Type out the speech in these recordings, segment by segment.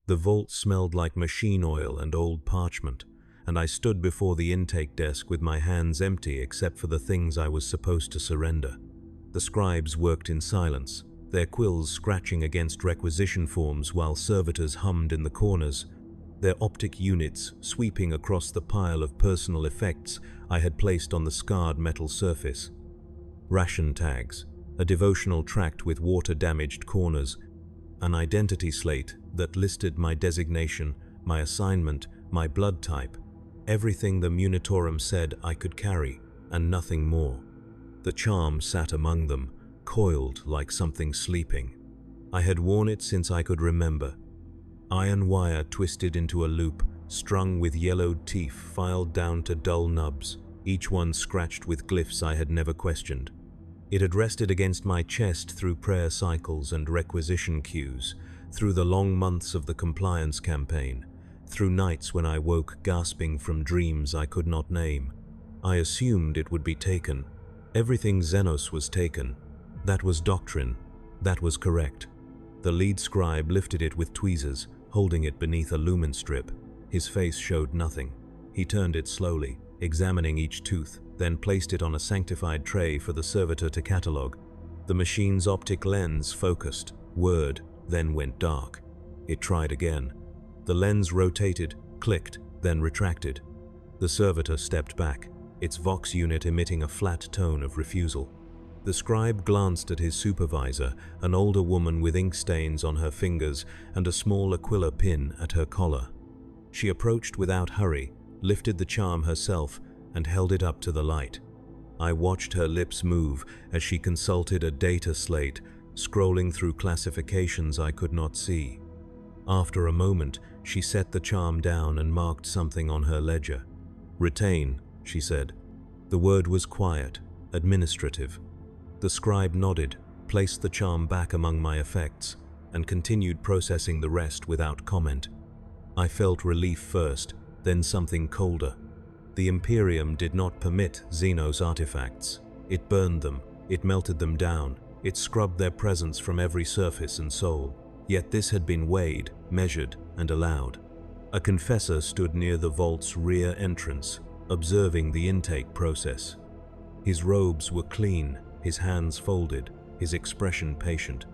The vault smelled like machine oil and old parchment, and I stood before the intake desk with my hands empty except for the things I was supposed to surrender. The scribes worked in silence, their quills scratching against requisition forms while servitors hummed in the corners, their optic units sweeping across the pile of personal effects I had placed on the scarred metal surface. Ration tags, a devotional tract with water-damaged corners, an identity slate that listed my designation, my assignment, my blood type, everything the Munitorum said I could carry, and nothing more. The charm sat among them, coiled like something sleeping. I had worn it since I could remember. Iron wire twisted into a loop, strung with yellowed teeth filed down to dull nubs, each one scratched with glyphs I had never questioned. It had rested against my chest through prayer cycles and requisition queues, through the long months of the compliance campaign, through nights when I woke gasping from dreams I could not name. I assumed it would be taken. Everything Xenos was taken. That was doctrine. That was correct. The lead scribe lifted it with tweezers, holding it beneath a lumen strip. His face showed nothing. He turned it slowly, examining each tooth, then placed it on a sanctified tray for the servitor to catalogue. The machine's optic lens focused, whirred, then went dark. It tried again. The lens rotated, clicked, then retracted. The servitor stepped back, its vox unit emitting a flat tone of refusal. The scribe glanced at his supervisor, an older woman with ink stains on her fingers and a small aquila pin at her collar. She approached without hurry, lifted the charm herself, and held it up to the light. I watched her lips move as she consulted a data slate, scrolling through classifications I could not see. After a moment, she set the charm down and marked something on her ledger. "Retain," she said. The word was quiet, administrative. The scribe nodded, placed the charm back among my effects, and continued processing the rest without comment. I felt relief first, then something colder. The Imperium did not permit Xenos artifacts. It burned them, it melted them down, it scrubbed their presence from every surface and soul. Yet this had been weighed, measured, and allowed. A confessor stood near the vault's rear entrance, observing the intake process. His robes were clean, his hands folded, his expression patient.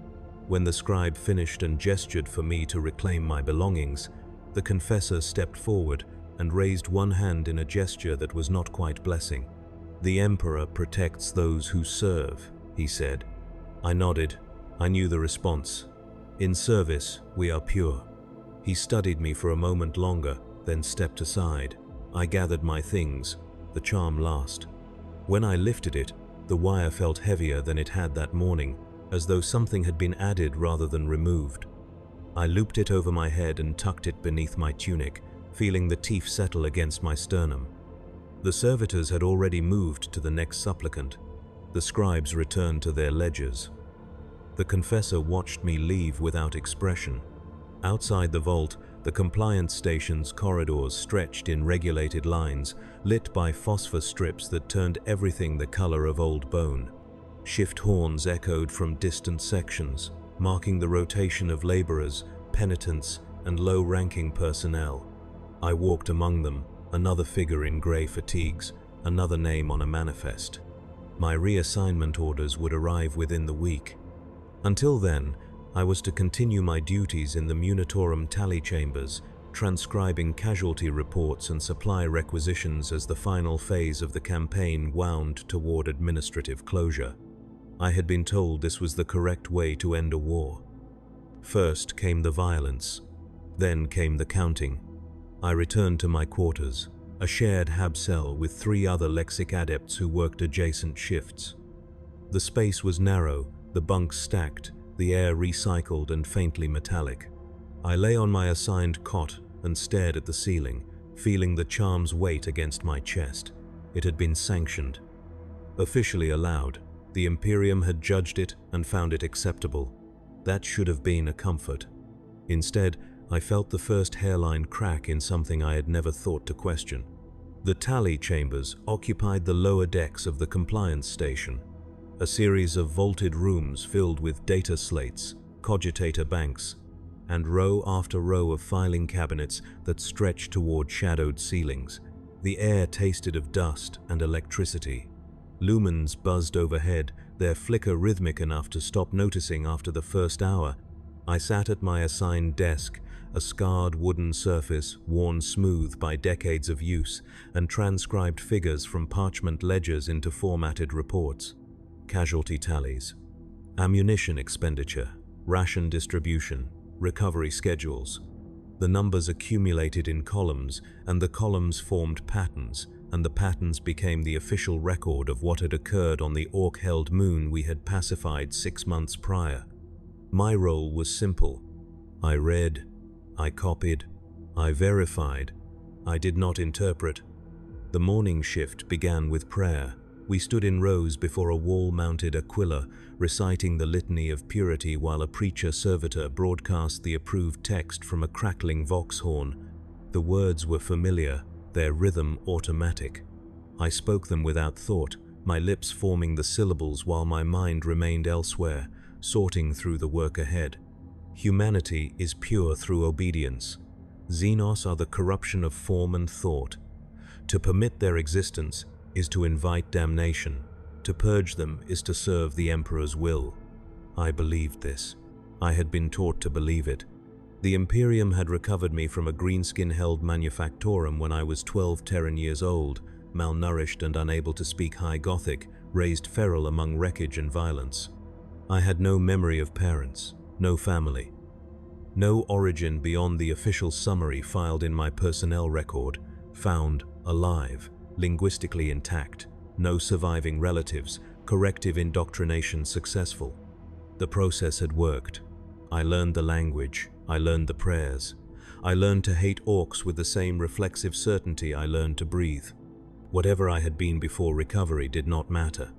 When the scribe finished and gestured for me to reclaim my belongings, the confessor stepped forward and raised one hand in a gesture that was not quite blessing. "The Emperor protects those who serve," he said. I nodded. I knew the response. "In service, we are pure." He studied me for a moment longer, then stepped aside. I gathered my things, the charm last. When I lifted it, the wire felt heavier than it had that morning, as though something had been added rather than removed. I looped it over my head and tucked it beneath my tunic, feeling the teeth settle against my sternum. The servitors had already moved to the next supplicant. The scribes returned to their ledgers. The confessor watched me leave without expression. Outside the vault, the compliance station's corridors stretched in regulated lines, lit by phosphor strips that turned everything the color of old bone. Shift horns echoed from distant sections, marking the rotation of laborers, penitents, and low-ranking personnel. I walked among them, another figure in gray fatigues, another name on a manifest. My reassignment orders would arrive within the week. Until then, I was to continue my duties in the Munitorum tally chambers, transcribing casualty reports and supply requisitions as the final phase of the campaign wound toward administrative closure. I had been told this was the correct way to end a war. First came the violence, then came the counting. I returned to my quarters, a shared hab cell with 3 other lexic adepts who worked adjacent shifts. The space was narrow, the bunks stacked, the air recycled and faintly metallic. I lay on my assigned cot and stared at the ceiling, feeling the charm's weight against my chest. It had been sanctioned. Officially allowed, the Imperium had judged it and found it acceptable. That should have been a comfort. Instead, I felt the first hairline crack in something I had never thought to question. The tally chambers occupied the lower decks of the compliance station, a series of vaulted rooms filled with data slates, cogitator banks, and row after row of filing cabinets that stretched toward shadowed ceilings. The air tasted of dust and electricity. Lumens buzzed overhead, their flicker rhythmic enough to stop noticing after the first hour. I sat at my assigned desk, a scarred wooden surface worn smooth by decades of use, and transcribed figures from parchment ledgers into formatted reports. Casualty tallies, ammunition expenditure, ration distribution, recovery schedules. The numbers accumulated in columns, and the columns formed patterns, and the patterns became the official record of what had occurred on the Ork-held moon we had pacified 6 months prior. My role was simple. I read, I copied, I verified. I did not interpret. The morning shift began with prayer. We stood in rows before a wall-mounted aquila, reciting the litany of purity while a preacher-servitor broadcast the approved text from a crackling vox horn. The words were familiar, their rhythm automatic. I spoke them without thought, my lips forming the syllables while my mind remained elsewhere, sorting through the work ahead. Humanity is pure through obedience. Xenos are the corruption of form and thought. To permit their existence is to invite damnation. To purge them is to serve the Emperor's will. I believed this. I had been taught to believe it. The Imperium had recovered me from a greenskin-held manufactorum when I was 12 Terran years old, malnourished and unable to speak High Gothic, raised feral among wreckage and violence. I had no memory of parents, no family, no origin beyond the official summary filed in my personnel record, found alive, linguistically intact, no surviving relatives, corrective indoctrination successful. The process had worked. I learned the language, I learned the prayers. I learned to hate orcs with the same reflexive certainty I learned to breathe. Whatever I had been before recovery did not matter.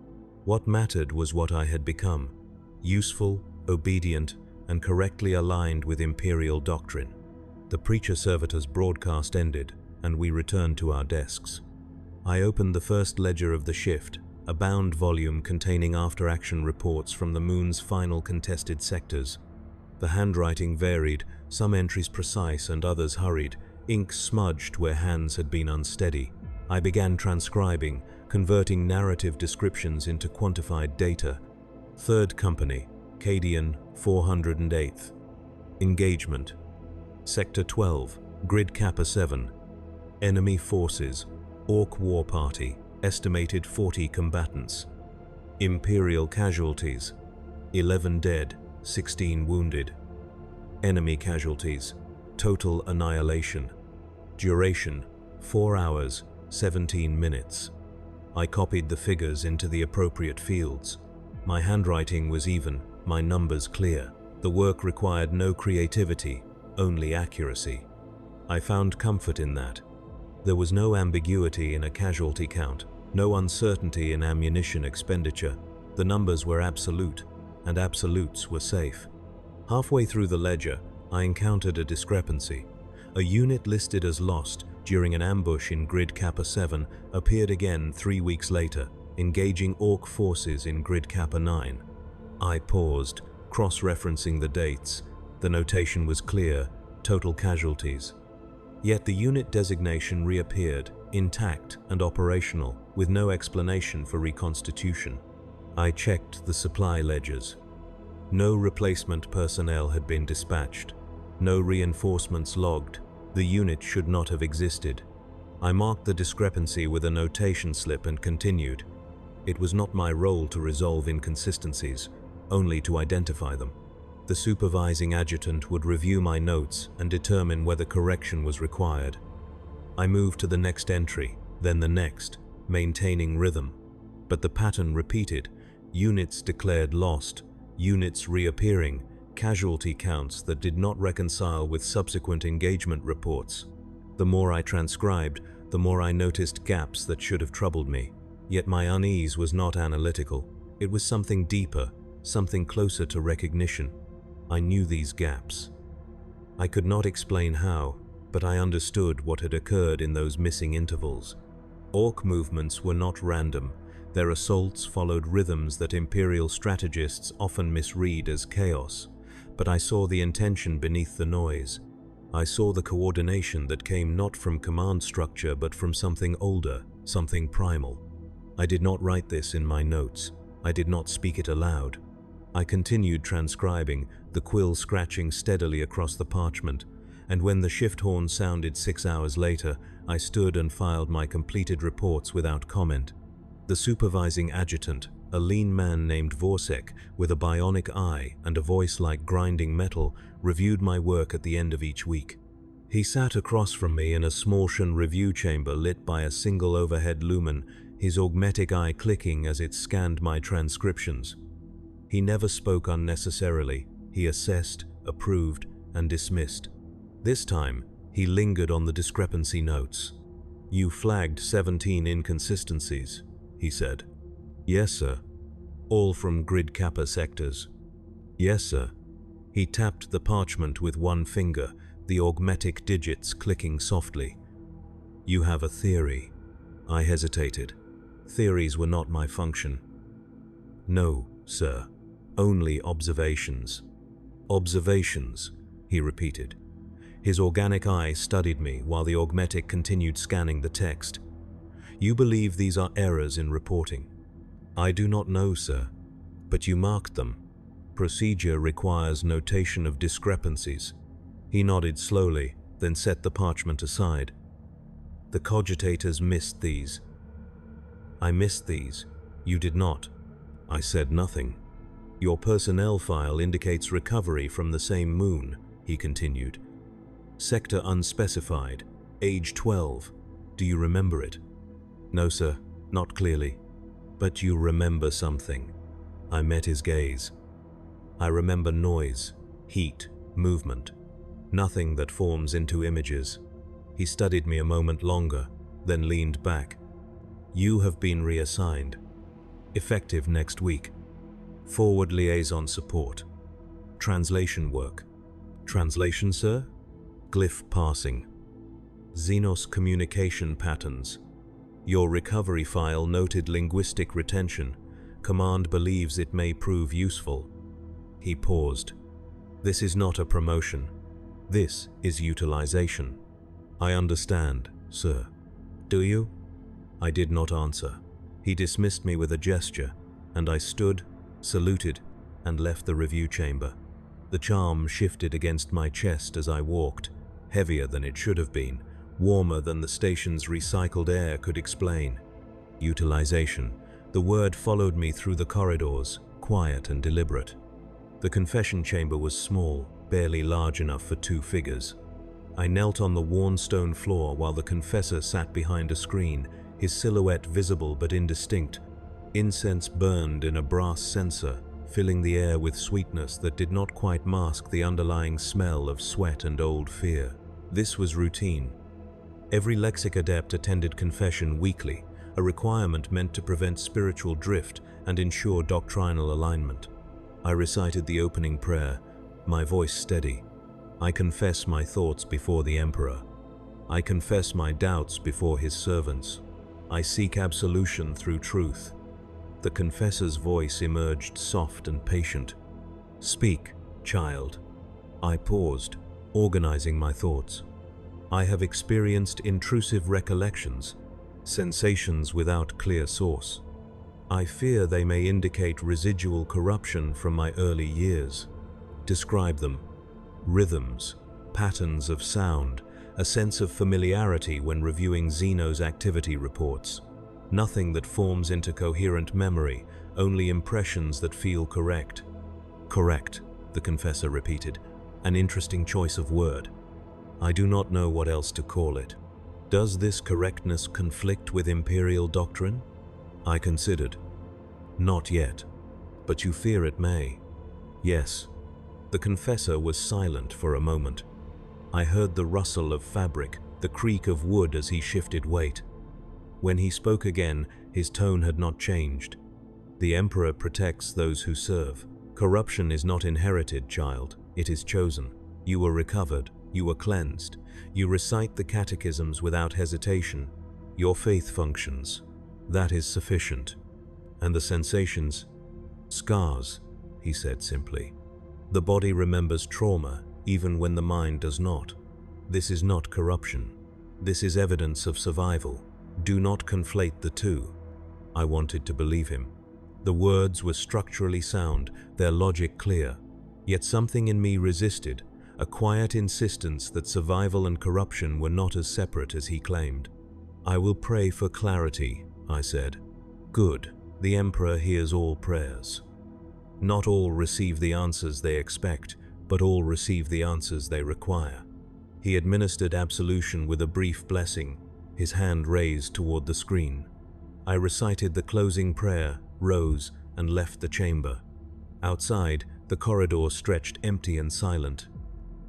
What mattered was what I had become, useful, obedient, and correctly aligned with Imperial doctrine. The preacher-servitor's broadcast ended, and we returned to our desks. I opened the first ledger of the shift, a bound volume containing after-action reports from the moon's final contested sectors. The handwriting varied, some entries precise and others hurried, ink smudged where hands had been unsteady. I began transcribing, converting narrative descriptions into quantified data. Third Company, Cadian 408th. Engagement. Sector 12, Grid Kappa 7. Enemy forces. Ork War Party, estimated 40 combatants. Imperial casualties, 11 dead, 16 wounded. Enemy casualties, total annihilation. Duration, 4 hours, 17 minutes. I copied the figures into the appropriate fields. My handwriting was even, my numbers clear. The work required no creativity, only accuracy. I found comfort in that. There was no ambiguity in a casualty count, no uncertainty in ammunition expenditure. The numbers were absolute, and absolutes were safe. Halfway through the ledger, I encountered a discrepancy. A unit listed as lost during an ambush in Grid Kappa 7 appeared again 3 weeks later, engaging Ork forces in Grid Kappa 9. I paused, cross-referencing the dates. The notation was clear, total casualties. Yet the unit designation reappeared, intact and operational, with no explanation for reconstitution. I checked the supply ledgers. No replacement personnel had been dispatched. No reinforcements logged. The unit should not have existed. I marked the discrepancy with a notation slip and continued. It was not my role to resolve inconsistencies, only to identify them. The supervising adjutant would review my notes and determine whether correction was required. I moved to the next entry, then the next, maintaining rhythm. But the pattern repeated. Units declared lost, units reappearing, casualty counts that did not reconcile with subsequent engagement reports. The more I transcribed, the more I noticed gaps that should have troubled me. Yet my unease was not analytical. It was something deeper, something closer to recognition. I knew these gaps. I could not explain how, but I understood what had occurred in those missing intervals. Ork movements were not random. Their assaults followed rhythms that Imperial strategists often misread as chaos. but I saw the intention beneath the noise. I saw the coordination that came not from command structure but from something older, something primal. I did not write this in my notes. I did not speak it aloud. I continued transcribing, the quill scratching steadily across the parchment, and when the shift horn sounded 6 hours later, I stood and filed my completed reports without comment. The supervising adjutant, a lean man named Vorsek with a bionic eye and a voice like grinding metal, reviewed my work at the end of each week. He sat across from me in a small-shan review chamber lit by a single overhead lumen, his augmetic eye clicking as it scanned my transcriptions. He never spoke unnecessarily. He assessed, approved, and dismissed. This time, he lingered on the discrepancy notes. "You flagged 17 inconsistencies," he said. "Yes, sir." "All from grid kappa sectors." "Yes, sir." He tapped the parchment with one finger, the augmetic digits clicking softly. "You have a theory." I hesitated. Theories were not my function. "No, sir. Only observations." "Observations," he repeated. His organic eye studied me while the augmetic continued scanning the text. "You believe these are errors in reporting?" "I do not know, sir." "But you marked them. Procedure requires notation of discrepancies." He nodded slowly, then set the parchment aside. "The cogitators missed these." "I missed these. You did not." I said nothing. "Your personnel file indicates recovery from the same moon," he continued. "Sector unspecified, age 12. Do you remember it?" "No, sir, not clearly." "But you remember something." I met his gaze. "I remember noise, heat, movement. Nothing that forms into images." He studied me a moment longer, then leaned back. "You have been reassigned. Effective next week. Forward liaison support. Translation work." "Translation, sir?" "Glyph parsing. Xenos communication patterns. Your recovery file noted linguistic retention. Command believes it may prove useful." He paused. "This is not a promotion. This is utilization." "I understand, sir." "Do you?" I did not answer. He dismissed me with a gesture, and I stood, saluted, and left the review chamber. The charm shifted against my chest as I walked, heavier than it should have been, warmer than the station's recycled air could explain. Utilization. The word followed me through the corridors, quiet and deliberate. The confession chamber was small, barely large enough for 2 figures. I knelt on the worn stone floor while the confessor sat behind a screen, his silhouette visible but indistinct. Incense burned in a brass censer, filling the air with sweetness that did not quite mask the underlying smell of sweat and old fear. This was routine. Every lexic adept attended confession weekly, a requirement meant to prevent spiritual drift and ensure doctrinal alignment. I recited the opening prayer, my voice steady. "I confess my thoughts before the Emperor. I confess my doubts before his servants. I seek absolution through truth." The confessor's voice emerged soft and patient. "Speak, child." I paused, organizing my thoughts. "I have experienced intrusive recollections, sensations without clear source. I fear they may indicate residual corruption from my early years." "Describe them." "Rhythms, patterns of sound, a sense of familiarity when reviewing Xeno's activity reports. Nothing that forms into coherent memory, only impressions that feel correct." "Correct," the confessor repeated. "An interesting choice of word. I do not know what else to call it. Does this correctness conflict with imperial doctrine?" I considered. "Not yet. But you fear it may." "Yes." The confessor was silent for a moment. I heard the rustle of fabric, the creak of wood as he shifted weight. When he spoke again, his tone had not changed. "The Emperor protects those who serve. Corruption is not inherited, child. It is chosen. You were recovered. You were cleansed. You recite the catechisms without hesitation. Your faith functions. That is sufficient. And the sensations?" "Scars," he said simply. The body remembers trauma even when the mind does not. This is not corruption. This is evidence of survival. Do not conflate the two. I wanted to believe him. The words were structurally sound, their logic clear. Yet something in me resisted, a quiet insistence that survival and corruption were not as separate as he claimed. I will pray for clarity, I said. Good. The Emperor hears all prayers. Not all receive the answers they expect, but all receive the answers they require. He administered absolution with a brief blessing, his hand raised toward the screen. I recited the closing prayer, rose, and left the chamber. Outside, the corridor stretched empty and silent.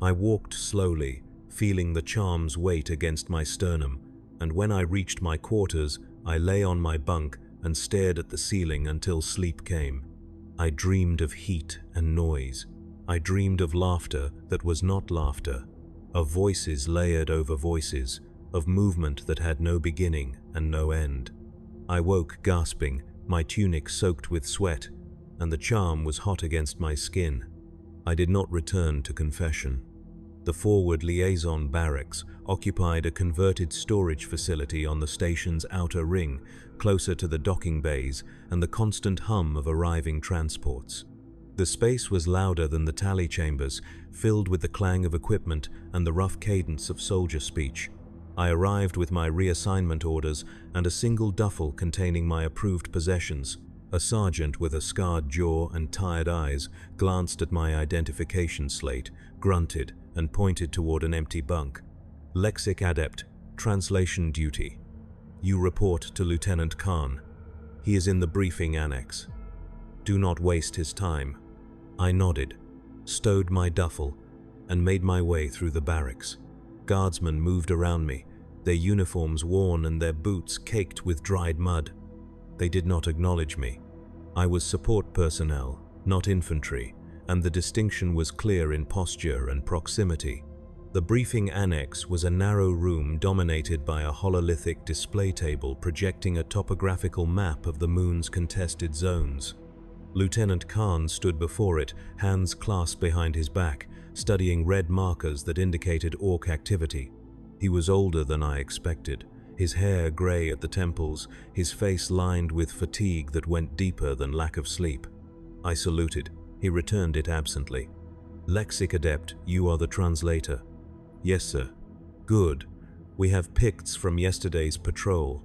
I walked slowly, feeling the charm's weight against my sternum, and when I reached my quarters, I lay on my bunk and stared at the ceiling until sleep came. I dreamed of heat and noise. I dreamed of laughter that was not laughter, of voices layered over voices, of movement that had no beginning and no end. I woke gasping, my tunic soaked with sweat, and the charm was hot against my skin. I did not return to confession. The forward liaison barracks occupied a converted storage facility on the station's outer ring, closer to the docking bays and the constant hum of arriving transports. The space was louder than the tally chambers, filled with the clang of equipment and the rough cadence of soldier speech. I arrived with my reassignment orders and a single duffel containing my approved possessions. A sergeant with a scarred jaw and tired eyes glanced at my identification slate, grunted, and pointed toward an empty bunk. Lexic Adept, translation duty. You report to Lieutenant Khan. He is in the briefing annex. Do not waste his time. I nodded, stowed my duffel, and made my way through the barracks. Guardsmen moved around me, their uniforms worn and their boots caked with dried mud. They did not acknowledge me. I was support personnel, not infantry, and the distinction was clear in posture and proximity. The briefing annex was a narrow room dominated by a hololithic display table projecting a topographical map of the moon's contested zones. Lieutenant Khan stood before it, hands clasped behind his back, studying red markers that indicated Ork activity. He was older than I expected, his hair gray at the temples, his face lined with fatigue that went deeper than lack of sleep. I saluted. He returned it absently. Lexic Adept, you are the translator. Yes, sir. Good. We have picts from yesterday's patrol.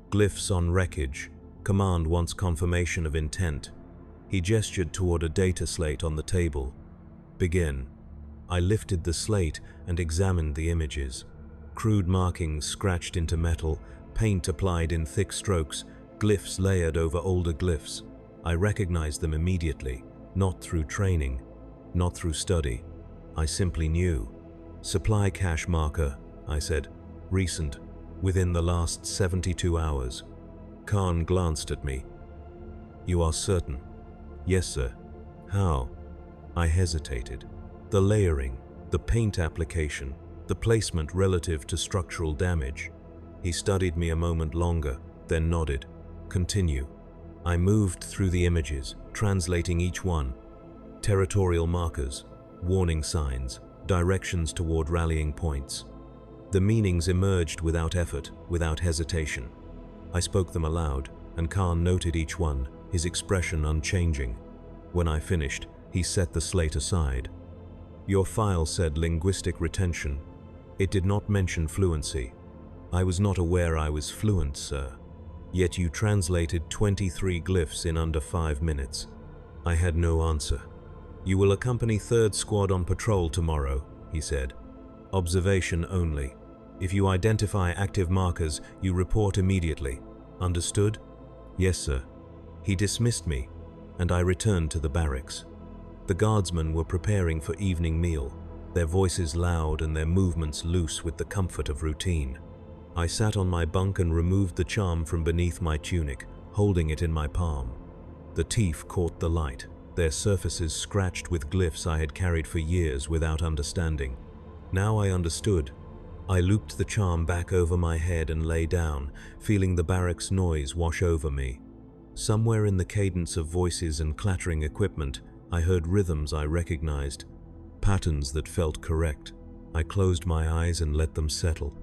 Glyphs on wreckage. Command wants confirmation of intent. He gestured toward a data slate on the table. Begin. I lifted the slate and examined the images. Crude markings scratched into metal, paint applied in thick strokes, glyphs layered over older glyphs. I recognized them immediately, not through training, not through study. I simply knew. Supply cache marker, I said. Recent, within the last 72 hours. Khan glanced at me. You are certain? Yes, sir. How? I hesitated. The layering, the paint application, the placement relative to structural damage. He studied me a moment longer, then nodded. Continue. I moved through the images, translating each one. Territorial markers, warning signs, directions toward rallying points. The meanings emerged without effort, without hesitation. I spoke them aloud, and Khan noted each one, his expression unchanging. When I finished, he set the slate aside. Your file said linguistic retention. It did not mention fluency. I was not aware I was fluent, sir. Yet you translated 23 glyphs in under 5 minutes. I had no answer. You will accompany 3rd Squad on patrol tomorrow, he said. Observation only. If you identify active markers, you report immediately. Understood? Yes, sir. He dismissed me, and I returned to the barracks. The guardsmen were preparing for evening meal, their voices loud and their movements loose with the comfort of routine. I sat on my bunk and removed the charm from beneath my tunic, holding it in my palm. The teeth caught the light, their surfaces scratched with glyphs I had carried for years without understanding. Now I understood. I looped the charm back over my head and lay down, feeling the barracks noise wash over me. Somewhere in the cadence of voices and clattering equipment, I heard rhythms I recognized, patterns that felt correct. I closed my eyes and let them settle.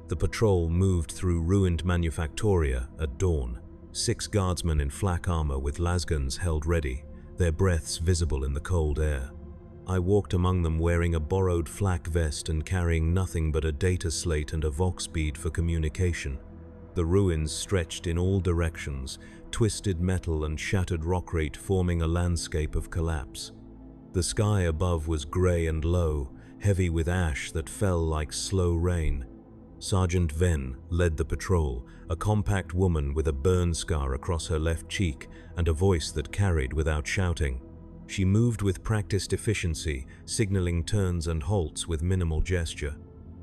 The patrol moved through ruined manufactoria at dawn. 6 guardsmen in flak armor with lasguns held ready, their breaths visible in the cold air. I walked among them wearing a borrowed flak vest and carrying nothing but a data slate and a vox bead for communication. The ruins stretched in all directions, twisted metal and shattered rockrete forming a landscape of collapse. The sky above was grey and low, heavy with ash that fell like slow rain. Sergeant Venn led the patrol, a compact woman with a burn scar across her left cheek and a voice that carried without shouting. She moved with practiced efficiency, signaling turns and halts with minimal gesture.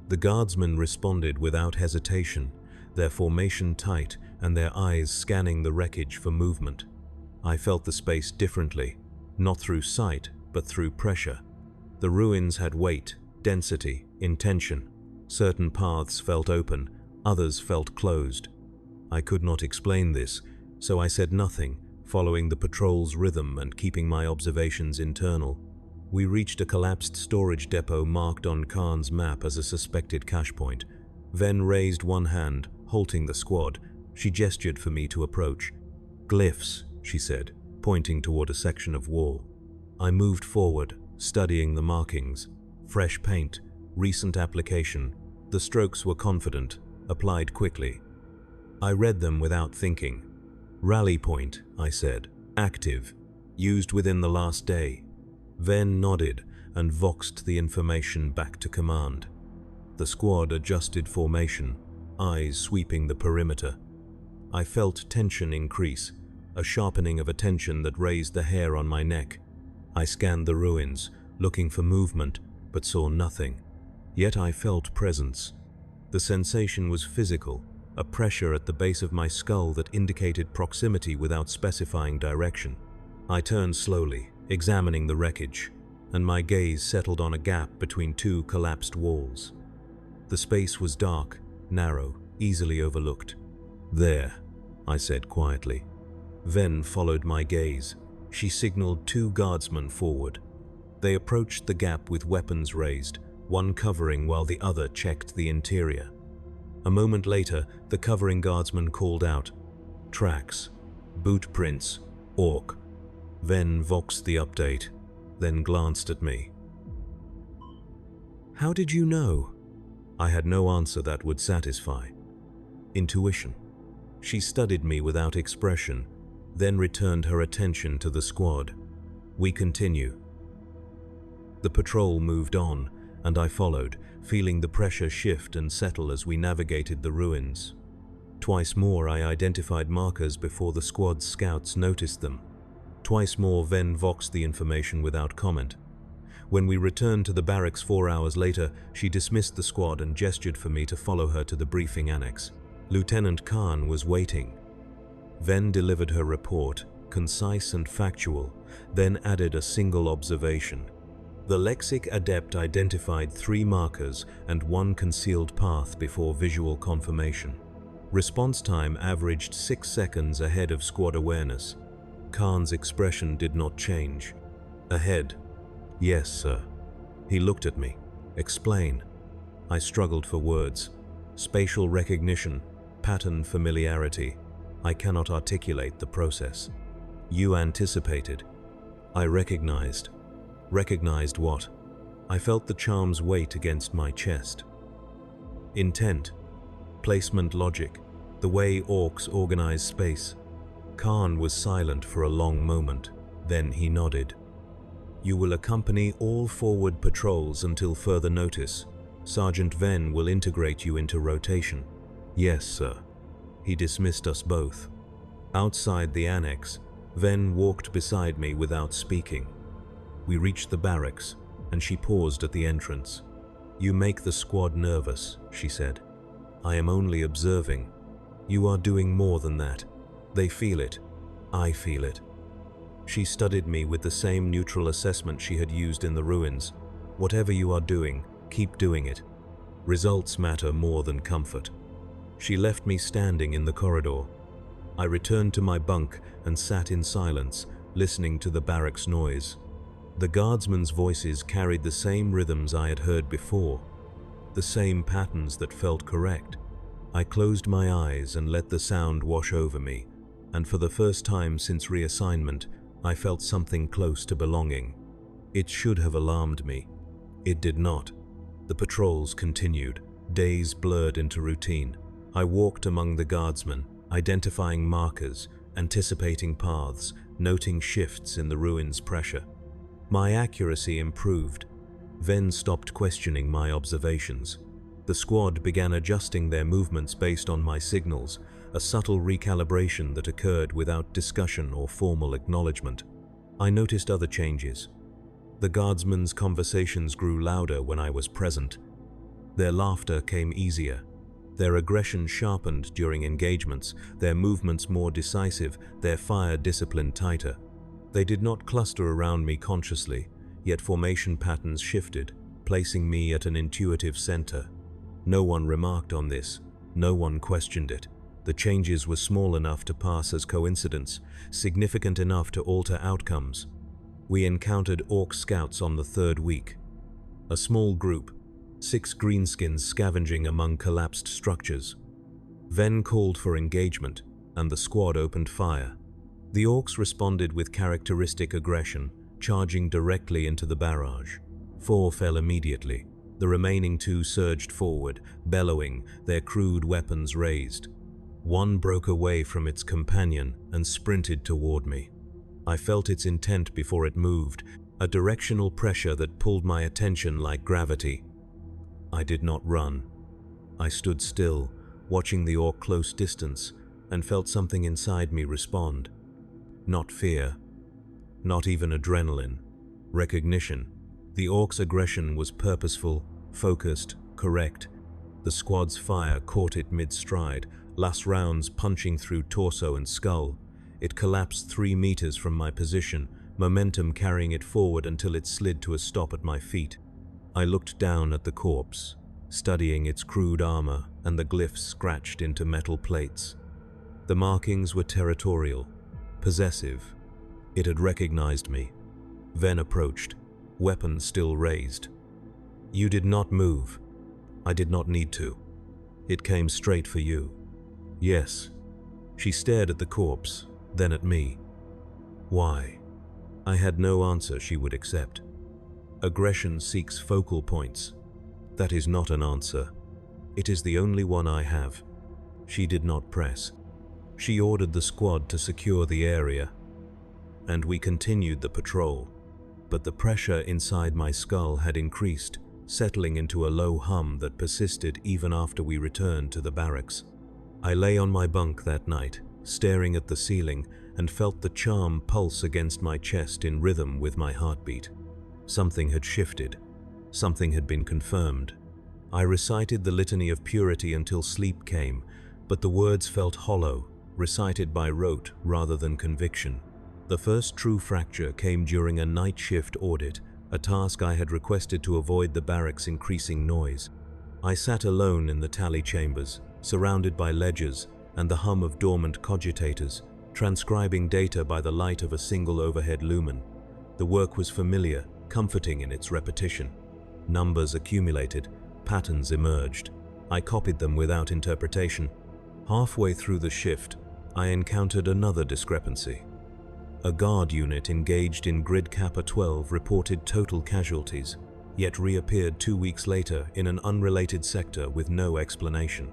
The guardsmen responded without hesitation, their formation tight and their eyes scanning the wreckage for movement. I felt the space differently, not through sight, but through pressure. The ruins had weight, density, intention. Certain paths felt open, others felt closed. I could not explain this, so I said nothing, following the patrol's rhythm and keeping my observations internal. We reached a collapsed storage depot marked on Khan's map as a suspected cache point. Venn raised one hand, halting the squad. She gestured for me to approach. "Glyphs," she said, pointing toward a section of wall. I moved forward, studying the markings. Fresh paint, recent application. The strokes were confident, applied quickly. I read them without thinking. "Rally point," I said. "Active. Used within the last day." Venn nodded and voxed the information back to command. The squad adjusted formation, eyes sweeping the perimeter. I felt tension increase, a sharpening of attention that raised the hair on my neck. I scanned the ruins, looking for movement, but saw nothing. Yet I felt presence. The sensation was physical, a pressure at the base of my skull that indicated proximity without specifying direction. I turned slowly, examining the wreckage, and my gaze settled on a gap between 2 collapsed walls. The space was dark, narrow, easily overlooked. "There," I said quietly. Venn followed my gaze. She signaled 2 guardsmen forward. They approached the gap with weapons raised, one covering while the other checked the interior. A moment later, the covering guardsman called out, "Tracks, boot prints, Ork." Venn voxed the update, then glanced at me. "How did you know?" I had no answer that would satisfy. Intuition. She studied me without expression, then returned her attention to the squad. "We continue." The patrol moved on, and I followed, feeling the pressure shift and settle as we navigated the ruins. Twice more I identified markers before the squad's scouts noticed them. Twice more Venn voxed the information without comment. When we returned to the barracks 4 hours later, she dismissed the squad and gestured for me to follow her to the briefing annex. Lieutenant Khan was waiting. Venn delivered her report, concise and factual, then added a single observation. The lexic adept identified 3 markers and 1 concealed path before visual confirmation. Response time averaged 6 seconds ahead of squad awareness. Khan's expression did not change. "Ahead." "Yes, sir." He looked at me. "Explain." I struggled for words. Spatial recognition, pattern familiarity. I cannot articulate the process. "You anticipated." I recognized. Recognized what? I felt the charm's weight against my chest. Intent, placement logic, the way Orks organize space. Khan was silent for a long moment, then he nodded. "You will accompany all forward patrols until further notice. Sergeant Venn will integrate you into rotation." "Yes, sir." He dismissed us both. Outside the annex, Venn walked beside me without speaking. We reached the barracks, and she paused at the entrance. "You make the squad nervous," she said. "I am only observing. You are doing more than that. They feel it. I feel it." She studied me with the same neutral assessment she had used in the ruins. "Whatever you are doing, keep doing it. Results matter more than comfort." She left me standing in the corridor. I returned to my bunk and sat in silence, listening to the barracks noise. The guardsmen's voices carried the same rhythms I had heard before, the same patterns that felt correct. I closed my eyes and let the sound wash over me, and for the first time since reassignment, I felt something close to belonging. It should have alarmed me. It did not. The patrols continued. Days blurred into routine. I walked among the guardsmen, identifying markers, anticipating paths, noting shifts in the ruins' pressure. My accuracy improved. Ven stopped questioning my observations. The squad began adjusting their movements based on my signals, a subtle recalibration that occurred without discussion or formal acknowledgement. I noticed other changes. The guardsmen's conversations grew louder when I was present. Their laughter came easier. Their aggression sharpened during engagements, their movements more decisive, their fire discipline tighter. They did not cluster around me consciously, yet formation patterns shifted, placing me at an intuitive center. No one remarked on this. No one questioned it. The changes were small enough to pass as coincidence, significant enough to alter outcomes. We encountered Ork scouts on the third week. A small group, 6 greenskins scavenging among collapsed structures. Ven called for engagement, and the squad opened fire. The Orks responded with characteristic aggression, charging directly into the barrage. 4 fell immediately. The remaining 2 surged forward, bellowing, their crude weapons raised. 1 broke away from its companion and sprinted toward me. I felt its intent before it moved, a directional pressure that pulled my attention like gravity. I did not run. I stood still, watching the Ork close distance, and felt something inside me respond. Not fear, not even adrenaline. Recognition. The Ork's aggression was purposeful, focused, correct. The squad's fire caught it mid-stride, last rounds punching through torso and skull. It collapsed 3 meters from my position, momentum carrying it forward until it slid to a stop at my feet. I looked down at the corpse, studying its crude armor and the glyphs scratched into metal plates. The markings were territorial, possessive. It had recognized me. Ven approached, weapon still raised. You did not move. I did not need to. It came straight for you. Yes. She stared at the corpse, then at me. Why? I had no answer she would accept. Aggression seeks focal points. That is not an answer. It is the only one I have. She did not press. She ordered the squad to secure the area, and we continued the patrol. But the pressure inside my skull had increased, settling into a low hum that persisted even after we returned to the barracks. I lay on my bunk that night, staring at the ceiling, and felt the charm pulse against my chest in rhythm with my heartbeat. Something had shifted. Something had been confirmed. I recited the litany of purity until sleep came, but the words felt hollow, recited by rote rather than conviction. The first true fracture came during a night shift audit, a task I had requested to avoid the barracks' increasing noise. I sat alone in the tally chambers, surrounded by ledgers and the hum of dormant cogitators, transcribing data by the light of a single overhead lumen. The work was familiar, comforting in its repetition. Numbers accumulated, patterns emerged. I copied them without interpretation. Halfway through the shift, I encountered another discrepancy. A guard unit engaged in Grid Kappa 12 reported total casualties, yet reappeared 2 weeks later in an unrelated sector with no explanation.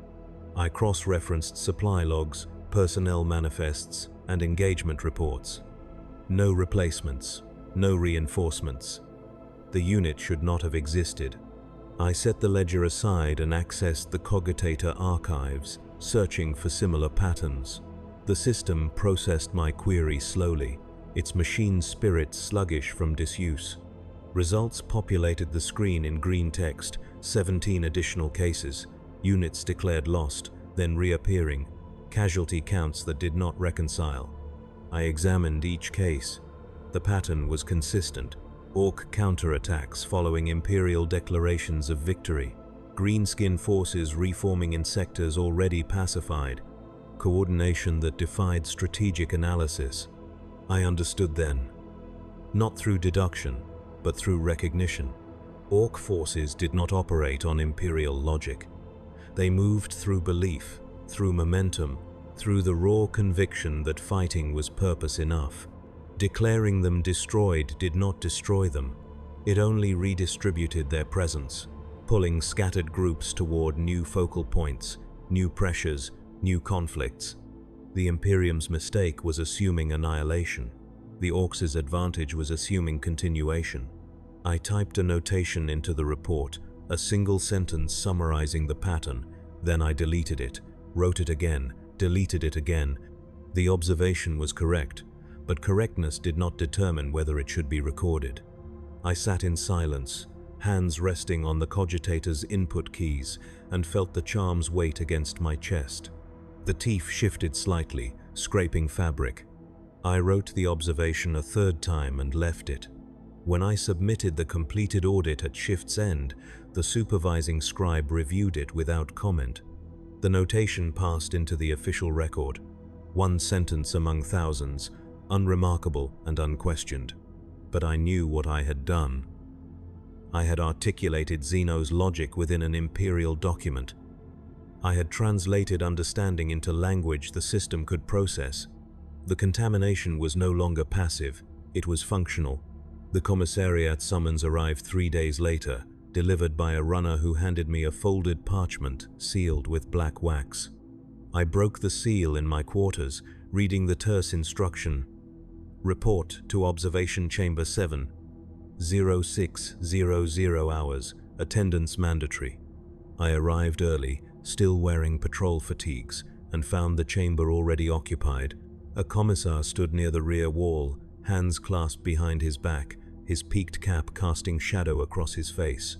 I cross-referenced supply logs, personnel manifests, and engagement reports. No replacements, no reinforcements. The unit should not have existed. I set the ledger aside and accessed the cogitator archives, searching for similar patterns. The system processed my query slowly, its machine spirit sluggish from disuse. Results populated the screen in green text, 17 additional cases, units declared lost, then reappearing, casualty counts that did not reconcile. I examined each case. The pattern was consistent. Ork counterattacks following Imperial declarations of victory. Greenskin forces reforming in sectors already pacified. Coordination that defied strategic analysis. I understood then. Not through deduction, but through recognition. Ork forces did not operate on imperial logic. They moved through belief, through momentum, through the raw conviction that fighting was purpose enough. Declaring them destroyed did not destroy them. It only redistributed their presence, pulling scattered groups toward new focal points, new pressures, new conflicts. The Imperium's mistake was assuming annihilation. The Orks' advantage was assuming continuation. I typed a notation into the report, a single sentence summarizing the pattern, then I deleted it, wrote it again, deleted it again. The observation was correct, but correctness did not determine whether it should be recorded. I sat in silence, hands resting on the cogitator's input keys, and felt the charm's weight against my chest. The teeth shifted slightly, scraping fabric. I wrote the observation a third time and left it. When I submitted the completed audit at shift's end, the supervising scribe reviewed it without comment. The notation passed into the official record, one sentence among thousands, unremarkable and unquestioned. But I knew what I had done. I had articulated Zeno's logic within an imperial document. I had translated understanding into language the system could process. The contamination was no longer passive, it was functional. The commissariat summons arrived 3 days later, delivered by a runner who handed me a folded parchment sealed with black wax. I broke the seal in my quarters, reading the terse instruction. Report to Observation Chamber 7, 0600 hours, attendance mandatory. I arrived early, still wearing patrol fatigues, and found the chamber already occupied. A commissar stood near the rear wall, hands clasped behind his back, his peaked cap casting shadow across his face.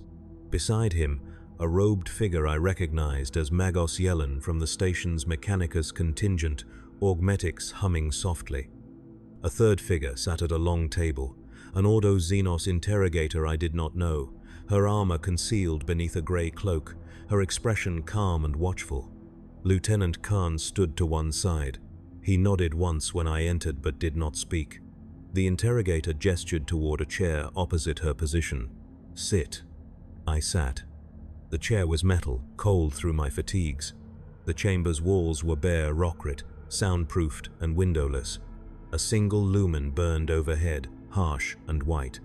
Beside him, a robed figure I recognized as Magos Yellen from the station's Mechanicus contingent, Augmetics humming softly. A third figure sat at a long table, an Ordo Xenos interrogator I did not know, her armor concealed beneath a grey cloak, her expression calm and watchful. Lieutenant Khan stood to one side. He nodded once when I entered but did not speak. The interrogator gestured toward a chair opposite her position. Sit. I sat. The chair was metal, cold through my fatigues. The chamber's walls were bare rockrit, soundproofed and windowless. A single lumen burned overhead, harsh and white.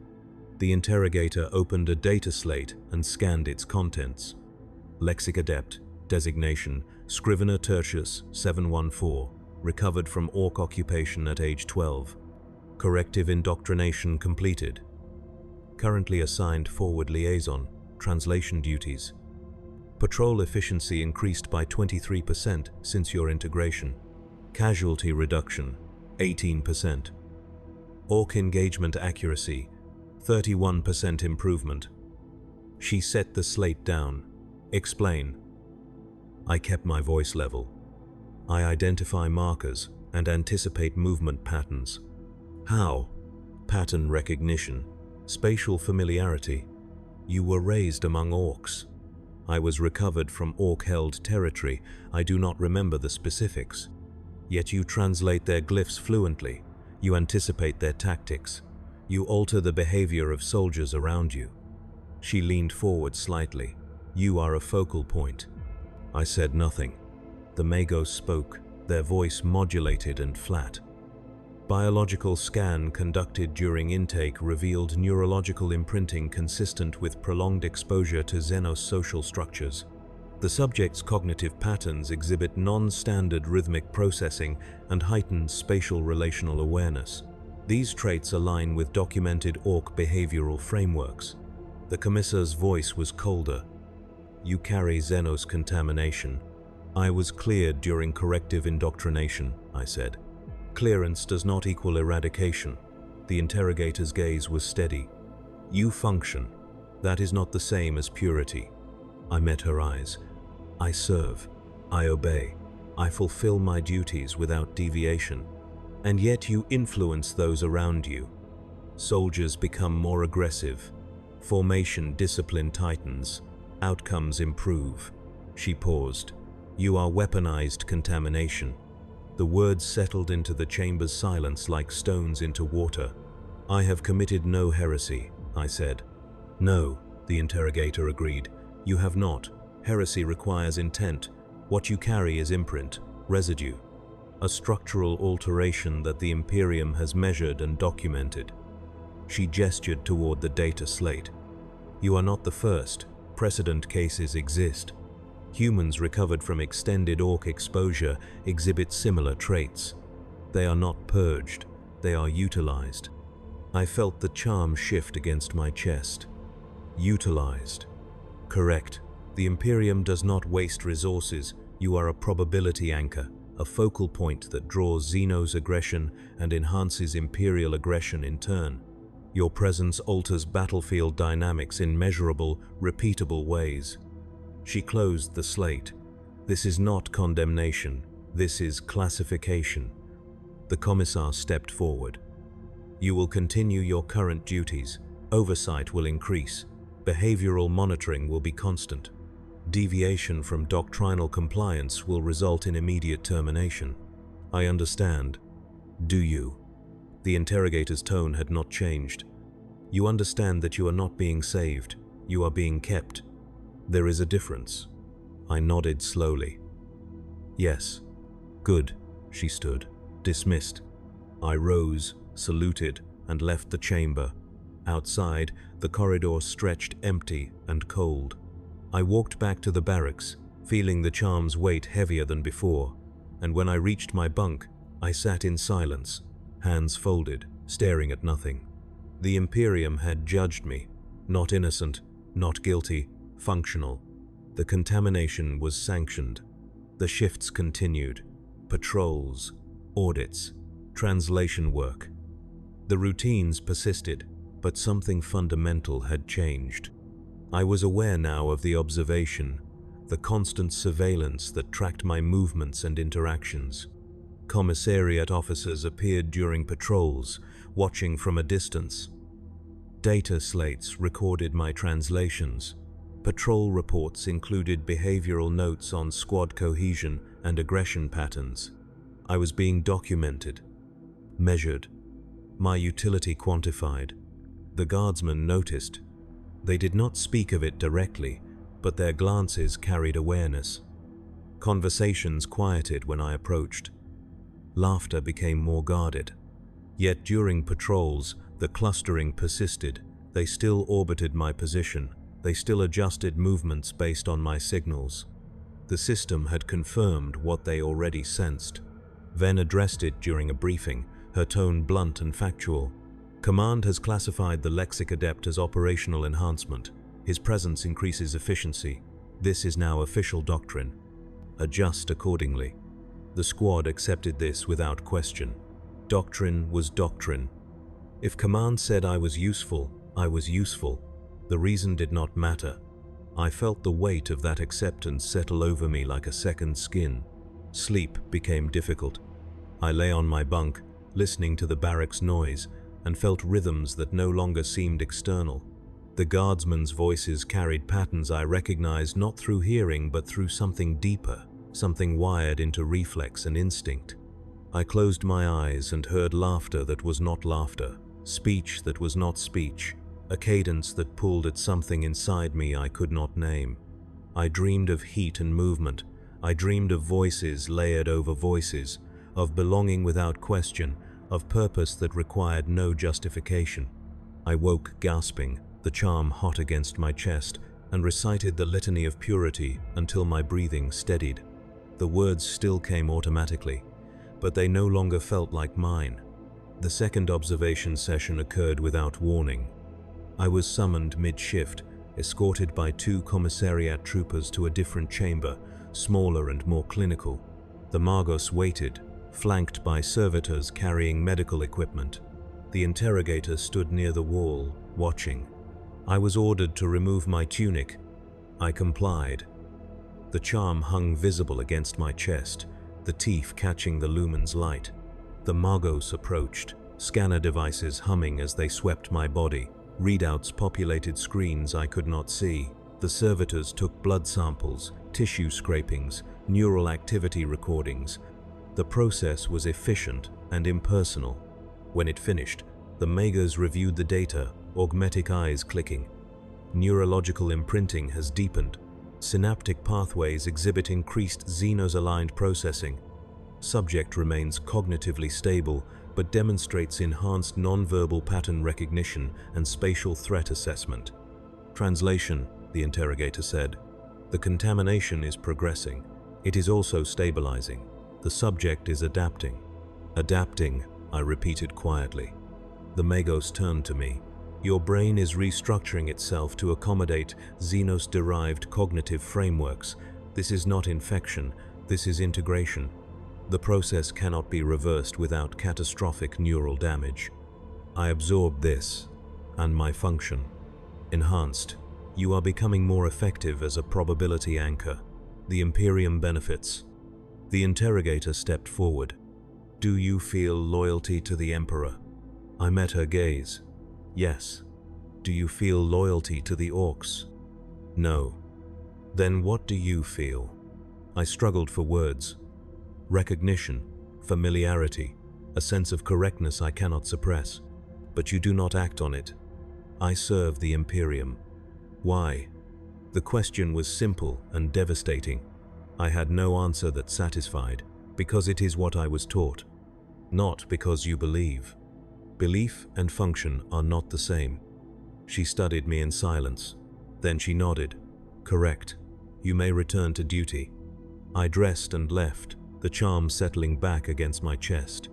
The interrogator opened a data slate and scanned its contents. Lexic Adept, designation, Scrivener Tertius 714, recovered from Ork occupation at age 12. Corrective indoctrination completed. Currently assigned forward liaison, translation duties. Patrol efficiency increased by 23% since your integration. Casualty reduction, 18%. Ork engagement accuracy, 31% improvement. She set the slate down. Explain. I kept my voice level. I identify markers and anticipate movement patterns. How? Pattern recognition, spatial familiarity. You were raised among Orks. I was recovered from Ork-held territory. I do not remember the specifics. Yet you translate their glyphs fluently. You anticipate their tactics. You alter the behavior of soldiers around you. She leaned forward slightly. You are a focal point. I said nothing. The Magos spoke, their voice modulated and flat. Biological scan conducted during intake revealed neurological imprinting consistent with prolonged exposure to Xenos social structures. The subject's cognitive patterns exhibit non-standard rhythmic processing and heightened spatial relational awareness. These traits align with documented Ork behavioral frameworks. The commissar's voice was colder. You carry Xenos contamination. I was cleared during corrective indoctrination, I said. Clearance does not equal eradication. The interrogator's gaze was steady. You function. That is not the same as purity. I met her eyes. I serve. I obey. I fulfill my duties without deviation. And yet you influence those around you. Soldiers become more aggressive. Formation discipline tightens. Outcomes improve. She paused. You are weaponized contamination. The words settled into the chamber's silence like stones into water. I have committed no heresy. I said. No, the interrogator agreed. You have not. Heresy requires intent. What you carry is imprint, residue, a structural alteration that the Imperium has measured and documented. She gestured toward the data slate. You are not the first. Precedent cases exist. Humans recovered from extended Ork exposure exhibit similar traits. They are not purged, they are utilized. I felt the charm shift against my chest. Utilized. Correct. The Imperium does not waste resources. You are a probability anchor, a focal point that draws Xeno's aggression and enhances Imperial aggression in turn. Your presence alters battlefield dynamics in measurable, repeatable ways. She closed the slate. This is not condemnation. This is classification. The commissar stepped forward. You will continue your current duties. Oversight will increase. Behavioral monitoring will be constant. Deviation from doctrinal compliance will result in immediate termination. I understand. Do you? The interrogator's tone had not changed. You understand that you are not being saved. You are being kept. There is a difference. I nodded slowly. Yes. Good. She stood, dismissed. I rose, saluted, and left the chamber. Outside, the corridor stretched empty and cold. I walked back to the barracks, feeling the charm's weight heavier than before, and when I reached my bunk, I sat in silence, hands folded, staring at nothing. The Imperium had judged me, not innocent, not guilty, functional. The contamination was sanctioned. The shifts continued. Patrols, audits, translation work. The routines persisted, but something fundamental had changed. I was aware now of the observation, the constant surveillance that tracked my movements and interactions. Commissariat officers appeared during patrols, watching from a distance. Data slates recorded my translations. Patrol reports included behavioral notes on squad cohesion and aggression patterns. I was being documented, measured, my utility quantified. The guardsmen noticed. They did not speak of it directly, but their glances carried awareness. Conversations quieted when I approached. Laughter became more guarded. Yet during patrols, the clustering persisted. They still orbited my position. They still adjusted movements based on my signals. The system had confirmed what they already sensed. Ven addressed it during a briefing, her tone blunt and factual. Command has classified the Lexic Adept as operational enhancement. His presence increases efficiency. This is now official doctrine. Adjust accordingly. The squad accepted this without question. Doctrine was doctrine. If Command said I was useful, I was useful. The reason did not matter. I felt the weight of that acceptance settle over me like a second skin. Sleep became difficult. I lay on my bunk, listening to the barracks noise, and felt rhythms that no longer seemed external. The guardsmen's voices carried patterns I recognized not through hearing but through something deeper, something wired into reflex and instinct. I closed my eyes and heard laughter that was not laughter, speech that was not speech, a cadence that pulled at something inside me I could not name. I dreamed of heat and movement. I dreamed of voices layered over voices, of belonging without question, of purpose that required no justification. I woke gasping, the charm hot against my chest, and recited the litany of purity until my breathing steadied. The words still came automatically, but they no longer felt like mine. The second observation session occurred without warning. I was summoned mid-shift, escorted by 2 commissariat troopers to a different chamber, smaller and more clinical. The Magos waited, flanked by servitors carrying medical equipment. The interrogator stood near the wall, watching. I was ordered to remove my tunic. I complied. The charm hung visible against my chest, the teeth catching the lumen's light. The Magos approached, scanner devices humming as they swept my body. Readouts populated screens I could not see. The servitors took blood samples, tissue scrapings, neural activity recordings. The process was efficient and impersonal. When it finished, the Magas reviewed the data, augmetic eyes clicking. Neurological imprinting has deepened. Synaptic pathways exhibit increased xenos-aligned processing. Subject remains cognitively stable, but demonstrates enhanced nonverbal pattern recognition and spatial threat assessment. Translation, the interrogator said. The contamination is progressing. It is also stabilizing. The subject is adapting. Adapting, I repeated quietly. The Magos turned to me. Your brain is restructuring itself to accommodate Xenos-derived cognitive frameworks. This is not infection, this is integration. The process cannot be reversed without catastrophic neural damage. I absorbed this, and my function. Enhanced. You are becoming more effective as a probability anchor. The Imperium benefits. The interrogator stepped forward. Do you feel loyalty to the Emperor? I met her gaze. Yes. Do you feel loyalty to the Orks? No. Then what do you feel? I struggled for words. Recognition, familiarity, a sense of correctness I cannot suppress. But you do not act on it. I serve the Imperium. Why? The question was simple and devastating. I had no answer that satisfied, because it is what I was taught. Not because you believe. Belief and function are not the same. She studied me in silence. Then she nodded. Correct. You may return to duty. I dressed and left, the charm settling back against my chest.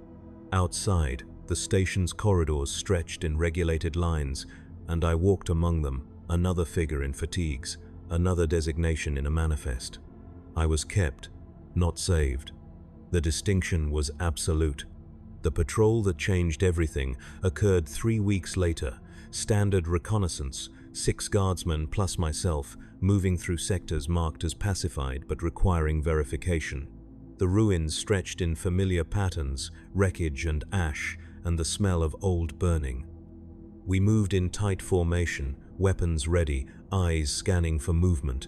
Outside, the station's corridors stretched in regulated lines, and I walked among them, another figure in fatigues, another designation in a manifest. I was kept, not saved. The distinction was absolute. The patrol that changed everything occurred 3 weeks later. Standard reconnaissance, 6 guardsmen plus myself, moving through sectors marked as pacified but requiring verification. The ruins stretched in familiar patterns, wreckage and ash, and the smell of old burning. We moved in tight formation, weapons ready, eyes scanning for movement.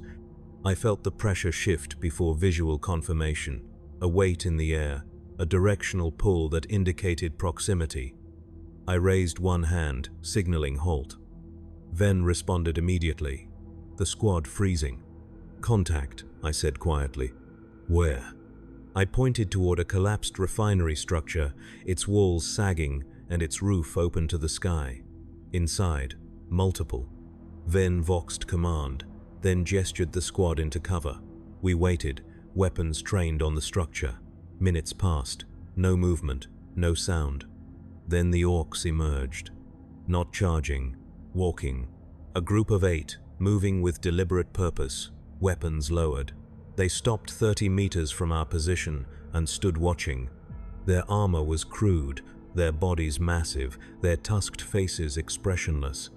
I felt the pressure shift before visual confirmation, a weight in the air, a directional pull that indicated proximity. I raised one hand, signaling halt. Ven responded immediately, the squad freezing. Contact, I said quietly. Where? I pointed toward a collapsed refinery structure, its walls sagging and its roof open to the sky. Inside, multiple. Ven voxed command, then gestured the squad into cover. We waited, weapons trained on the structure. Minutes passed, no movement, no sound. Then the Orks emerged. Not charging, walking. A group of 8, moving with deliberate purpose, weapons lowered. They stopped 30 meters from our position and stood watching. Their armor was crude, their bodies massive, their tusked faces expressionless.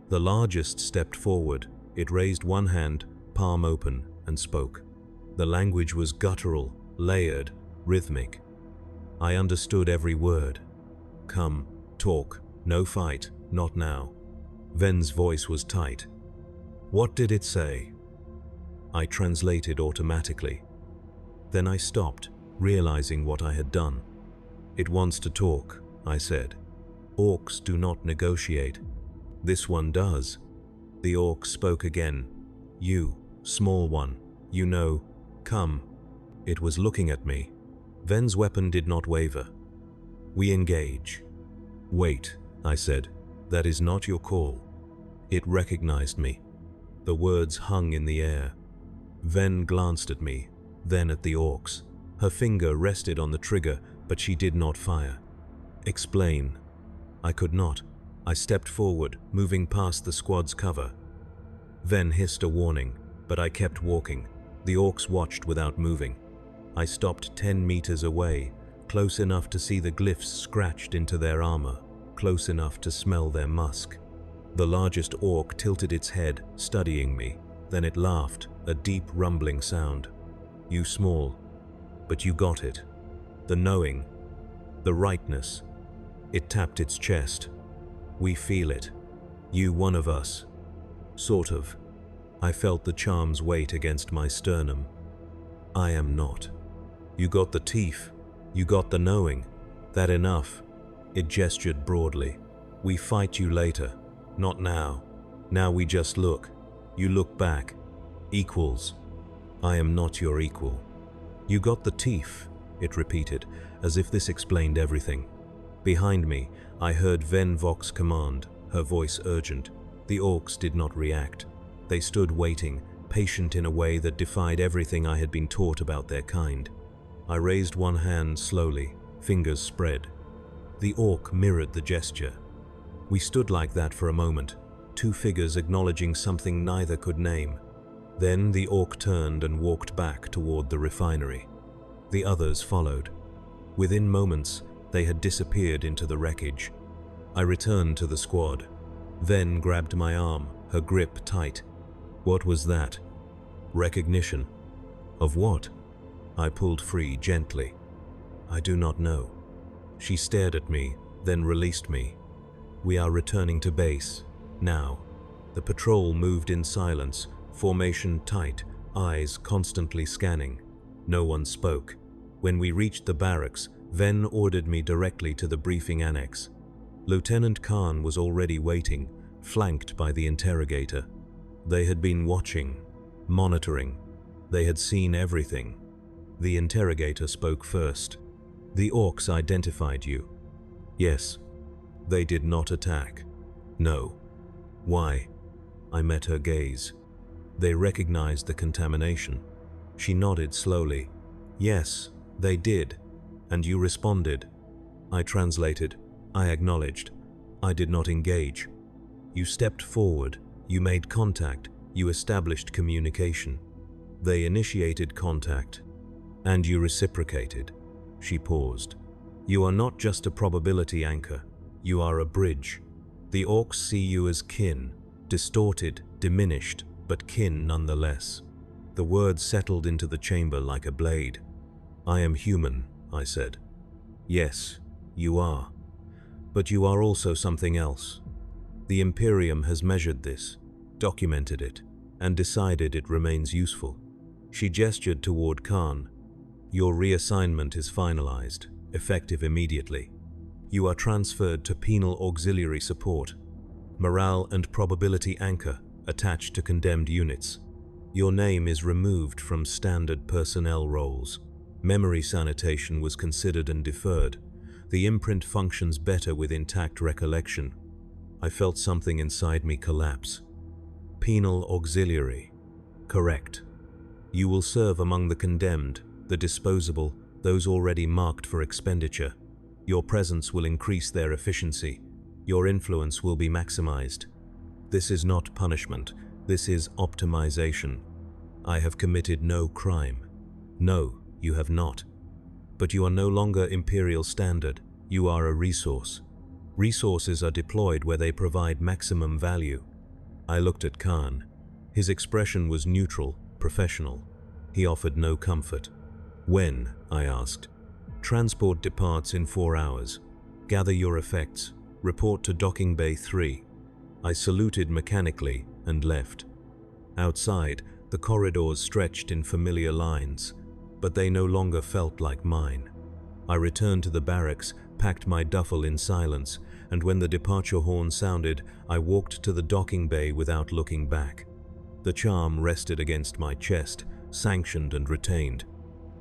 The largest stepped forward. It raised one hand, palm open, and spoke. The language was guttural, layered, rhythmic. I understood every word. Come, talk, no fight, not now. Ven's voice was tight. What did it say? I translated automatically. Then I stopped, realizing what I had done. It wants to talk, I said. Orks do not negotiate. This one does. The Ork spoke again. You, small one, you know, come. It was looking at me. Ven's weapon did not waver. We engage. Wait, I said. That is not your call. It recognized me. The words hung in the air. Ven glanced at me, then at the Orks. Her finger rested on the trigger, but she did not fire. Explain. I could not. I stepped forward, moving past the squad's cover. Ven hissed a warning, but I kept walking. The Orks watched without moving. I stopped 10 meters away, close enough to see the glyphs scratched into their armor, close enough to smell their musk. The largest Ork tilted its head, studying me. Then it laughed, a deep rumbling sound. You small, but you got it. The knowing, the rightness. It tapped its chest. We feel it. You one of us. Sort of. I felt the charm's weight against my sternum. I am not. You got the teeth. You got the knowing. That enough? It gestured broadly. We fight you later. Not now. Now we just look. You look back. Equals. I am not your equal. You got the teeth, it repeated, as if this explained everything. Behind me, I heard Ven Vox command, her voice urgent. The Orks did not react. They stood waiting, patient in a way that defied everything I had been taught about their kind. I raised one hand slowly, fingers spread. The Ork mirrored the gesture. We stood like that for a moment, two figures acknowledging something neither could name. Then the Ork turned and walked back toward the refinery. The others followed. Within moments, they had disappeared into the wreckage. I returned to the squad. Ven grabbed my arm, her grip tight. What was that? Recognition. Of what? I pulled free gently. I do not know. She stared at me, then released me. We are returning to base, now. The patrol moved in silence, formation tight, eyes constantly scanning. No one spoke. When we reached the barracks, Ven ordered me directly to the briefing annex. Lieutenant Khan was already waiting, flanked by the interrogator. They had been watching, monitoring. They had seen everything. The interrogator spoke first. The Orks identified you. Yes. They did not attack. No. Why? I met her gaze. They recognized the contamination. She nodded slowly. Yes, they did. And you responded. I translated. I acknowledged. I did not engage. You stepped forward. You made contact. You established communication. They initiated contact. And you reciprocated. She paused. You are not just a probability anchor. You are a bridge. The Orks see you as kin, distorted, diminished, but kin nonetheless. The words settled into the chamber like a blade. I am human, I said. Yes, you are. But you are also something else. The Imperium has measured this, documented it, and decided it remains useful. She gestured toward Khan. Your reassignment is finalized, effective immediately. You are transferred to penal auxiliary support, morale and probability anchor attached to condemned units. Your name is removed from standard personnel roles. Memory sanitation was considered and deferred. The imprint functions better with intact recollection. I felt something inside me collapse. Penal auxiliary. Correct. You will serve among the condemned, the disposable, those already marked for expenditure. Your presence will increase their efficiency. Your influence will be maximized. This is not punishment. This is optimization. I have committed no crime. No, you have not. But you are no longer Imperial standard. You are a resource. Resources are deployed where they provide maximum value. I looked at Khan. His expression was neutral, professional. He offered no comfort. When? I asked. Transport departs in 4 hours. Gather your effects. Report to Docking Bay 3. I saluted mechanically and left. Outside, the corridors stretched in familiar lines, but they no longer felt like mine. I returned to the barracks, packed my duffel in silence, and when the departure horn sounded, I walked to the docking bay without looking back. The charm rested against my chest, sanctioned and retained.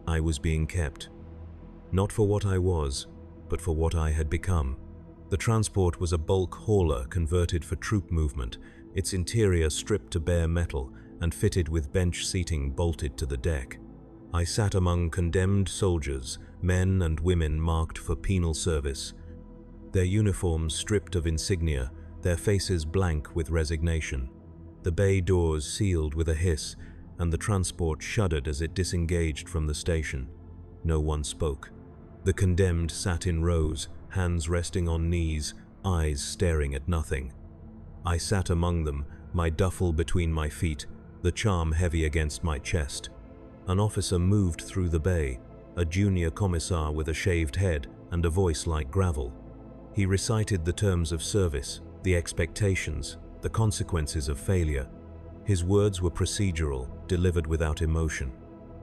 I was being kept. Not for what I was, but for what I had become. The transport was a bulk hauler converted for troop movement, its interior stripped to bare metal and fitted with bench seating bolted to the deck. I sat among condemned soldiers, men and women marked for penal service. Their uniforms stripped of insignia, their faces blank with resignation. The bay doors sealed with a hiss, and the transport shuddered as it disengaged from the station. No one spoke. The condemned sat in rows, hands resting on knees, eyes staring at nothing. I sat among them, my duffel between my feet, the charm heavy against my chest. An officer moved through the bay, a junior commissar with a shaved head and a voice like gravel. He recited the terms of service, the expectations, the consequences of failure. His words were procedural, delivered without emotion.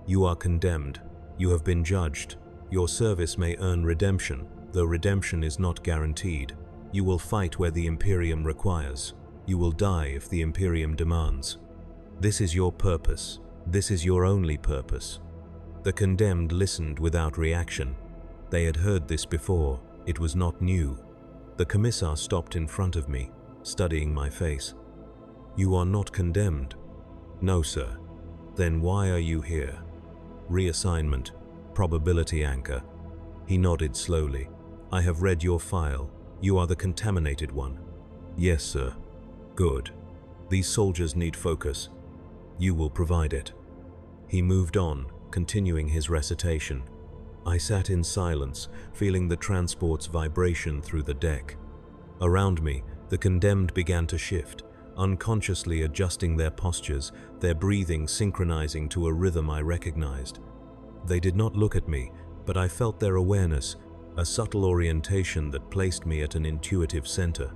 You are condemned. You have been judged. Your service may earn redemption, though redemption is not guaranteed. You will fight where the Imperium requires. You will die if the Imperium demands. This is your purpose. This is your only purpose." The condemned listened without reaction. They had heard this before. It was not new. The commissar stopped in front of me, studying my face. "You are not condemned." "No, sir." "Then why are you here?" "Reassignment. Probability anchor." He nodded slowly. "I have read your file. You are the contaminated one." "Yes, sir." "Good. These soldiers need focus. You will provide it." He moved on, continuing his recitation. I sat in silence, feeling the transport's vibration through the deck. Around me, the condemned began to shift, unconsciously adjusting their postures, their breathing synchronizing to a rhythm I recognized. They did not look at me, but I felt their awareness, a subtle orientation that placed me at an intuitive center.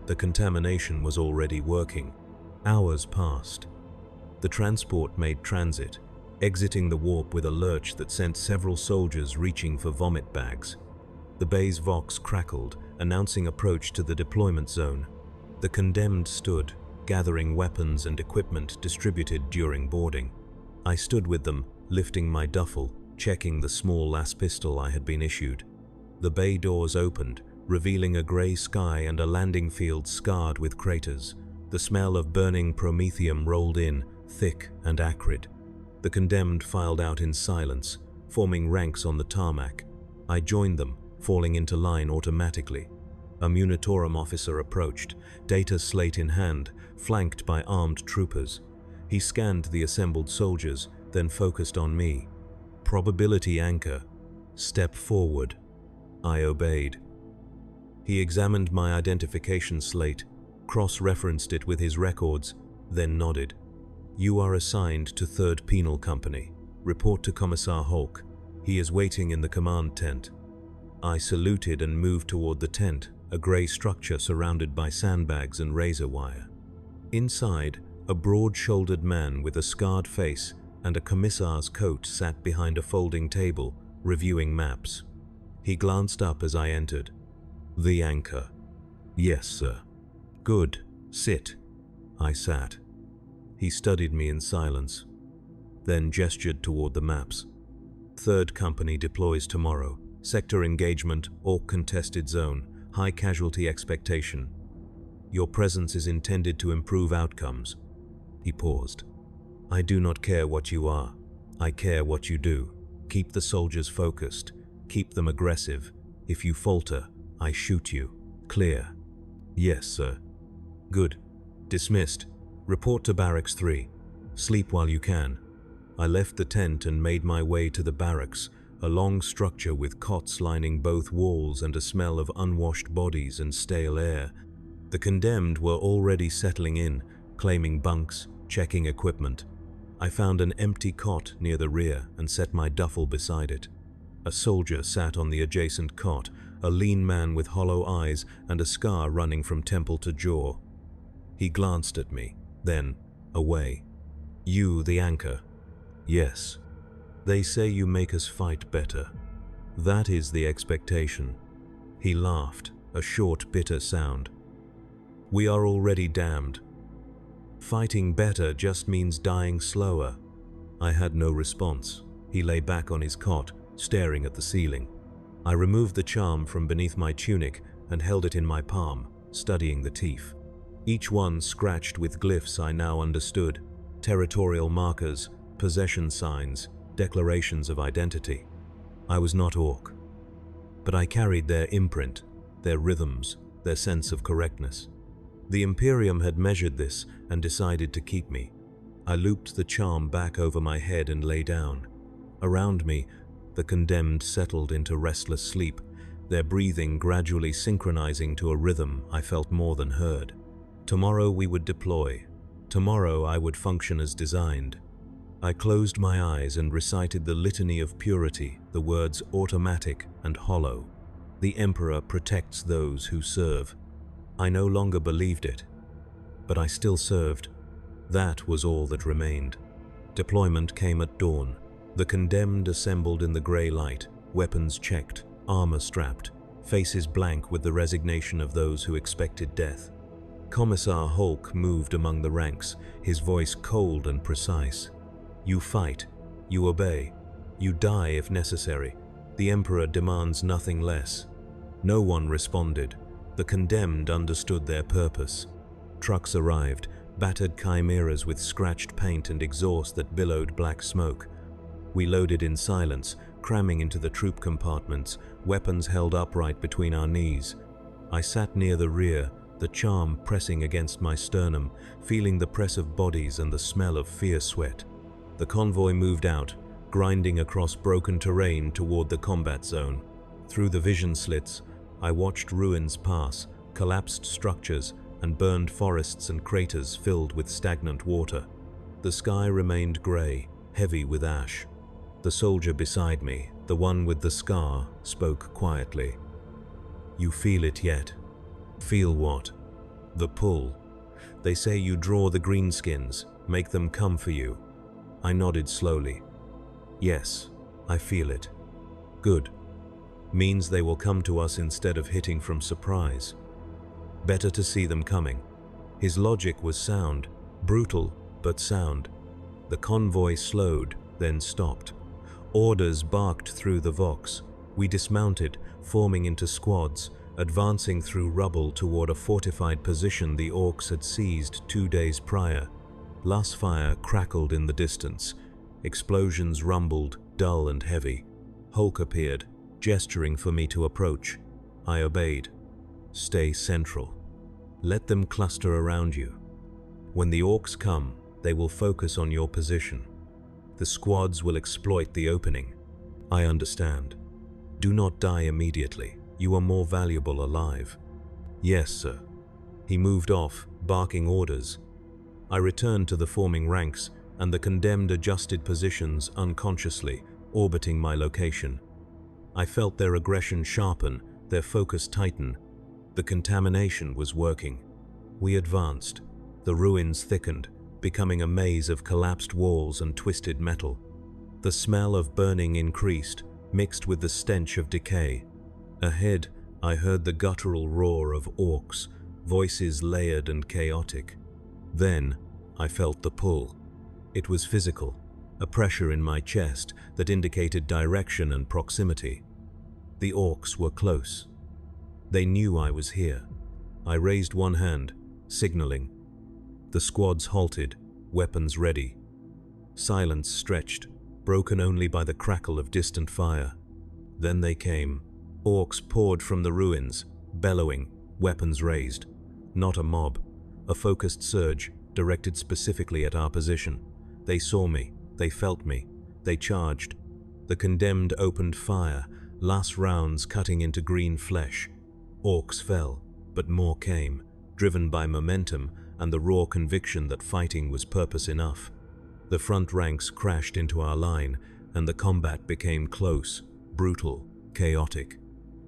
The contamination was already working. Hours passed. The transport made transit, exiting the warp with a lurch that sent several soldiers reaching for vomit bags. The bay's vox crackled, announcing approach to the deployment zone. The condemned stood, gathering weapons and equipment distributed during boarding. I stood with them, lifting my duffel, checking the small las pistol I had been issued. The bay doors opened, revealing a gray sky and a landing field scarred with craters. The smell of burning promethium rolled in, thick and acrid. The condemned filed out in silence, forming ranks on the tarmac. I joined them, falling into line automatically. A Munitorum officer approached, data slate in hand, flanked by armed troopers. He scanned the assembled soldiers, then focused on me. "Probability anchor. Step forward." I obeyed. He examined my identification slate, cross-referenced it with his records, then nodded. "You are assigned to 3rd Penal Company. Report to Commissar Hulk. He is waiting in the command tent." I saluted and moved toward the tent, a gray structure surrounded by sandbags and razor wire. Inside, a broad-shouldered man with a scarred face and a commissar's coat sat behind a folding table, reviewing maps. He glanced up as I entered. "The anchor." "Yes, sir." "Good. Sit." I sat. He studied me in silence, then gestured toward the maps. 3rd Company deploys tomorrow. Sector engagement, Ork contested zone, high casualty expectation. Your presence is intended to improve outcomes. He paused. "I do not care what you are. I care what you do. Keep the soldiers focused. Keep them aggressive. If you falter, I shoot you. Clear?" "Yes, sir." "Good. Dismissed. Report to Barracks 3. Sleep while you can." I left the tent and made my way to the barracks, a long structure with cots lining both walls and a smell of unwashed bodies and stale air. The condemned were already settling in, claiming bunks, checking equipment. I found an empty cot near the rear and set my duffel beside it. A soldier sat on the adjacent cot, a lean man with hollow eyes and a scar running from temple to jaw. He glanced at me, then away. "You, the anchor?" "Yes." "They say you make us fight better." "That is the expectation." He laughed, a short, bitter sound. "We are already damned. Fighting better just means dying slower." I had no response. He lay back on his cot, staring at the ceiling. I removed the charm from beneath my tunic and held it in my palm, studying the teeth. Each one scratched with glyphs I now understood, territorial markers, possession signs, declarations of identity. I was not Ork, but I carried their imprint, their rhythms, their sense of correctness. The Imperium had measured this and decided to keep me. I looped the charm back over my head and lay down. Around me, the condemned settled into restless sleep, their breathing gradually synchronizing to a rhythm I felt more than heard. Tomorrow we would deploy. Tomorrow I would function as designed. I closed my eyes and recited the litany of purity, the words automatic and hollow. The Emperor protects those who serve. I no longer believed it, but I still served. That was all that remained. Deployment came at dawn. The condemned assembled in the grey light, weapons checked, armor strapped, faces blank with the resignation of those who expected death. Commissar Hulk moved among the ranks, his voice cold and precise. "You fight, you obey, you die if necessary. The Emperor demands nothing less." No one responded. The condemned understood their purpose. Trucks arrived, battered chimeras with scratched paint and exhaust that billowed black smoke. We loaded in silence, cramming into the troop compartments, weapons held upright between our knees. I sat near the rear, the charm pressing against my sternum, feeling the press of bodies and the smell of fear sweat. The convoy moved out, grinding across broken terrain toward the combat zone. Through the vision slits, I watched ruins pass, collapsed structures, and burned forests and craters filled with stagnant water. The sky remained gray, heavy with ash. The soldier beside me, the one with the scar, spoke quietly. "You feel it yet?" "Feel what?" "The pull. They say you draw the greenskins, make them come for you." I nodded slowly. "Yes, I feel it." "Good. Means they will come to us instead of hitting from surprise. Better to see them coming." His logic was sound, brutal but sound. The convoy slowed, then stopped. Orders barked through the Vox. We dismounted, forming into squads, advancing through rubble toward a fortified position the Orks had seized 2 days prior. Las fire crackled in the distance. Explosions rumbled, dull and heavy. Hulk appeared, gesturing for me to approach. I obeyed. "Stay central. Let them cluster around you. When the Orks come, they will focus on your position. The squads will exploit the opening." "I understand. Do not die immediately. You are more valuable alive." "Yes, sir." He moved off, barking orders. I returned to the forming ranks, and the condemned adjusted positions unconsciously, orbiting my location. I felt their aggression sharpen, their focus tighten. The contamination was working. We advanced. The ruins thickened, becoming a maze of collapsed walls and twisted metal. The smell of burning increased, mixed with the stench of decay. Ahead, I heard the guttural roar of orcs, voices layered and chaotic. Then, I felt the pull. It was physical, a pressure in my chest that indicated direction and proximity. The Orks were close. They knew I was here. I raised one hand, signaling. The squads halted, weapons ready. Silence stretched, broken only by the crackle of distant fire. Then they came. Orks poured from the ruins, bellowing, weapons raised. Not a mob, a focused surge directed specifically at our position. They saw me, they felt me, they charged. The condemned opened fire, last rounds cutting into green flesh. Orks fell, but more came, driven by momentum and the raw conviction that fighting was purpose enough. The front ranks crashed into our line, and the combat became close, brutal, chaotic.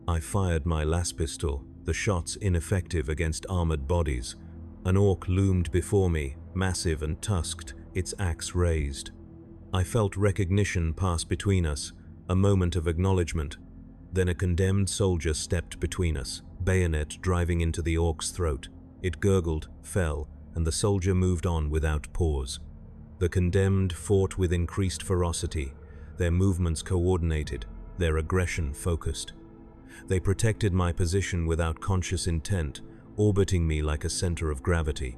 I fired my las pistol, the shots ineffective against armored bodies. An orc loomed before me, massive and tusked, its axe raised. I felt recognition pass between us, a moment of acknowledgement. Then a condemned soldier stepped between us, bayonet driving into the orc's throat. It gurgled, fell, and the soldier moved on without pause. The condemned fought with increased ferocity, their movements coordinated, their aggression focused. They protected my position without conscious intent, orbiting me like a center of gravity.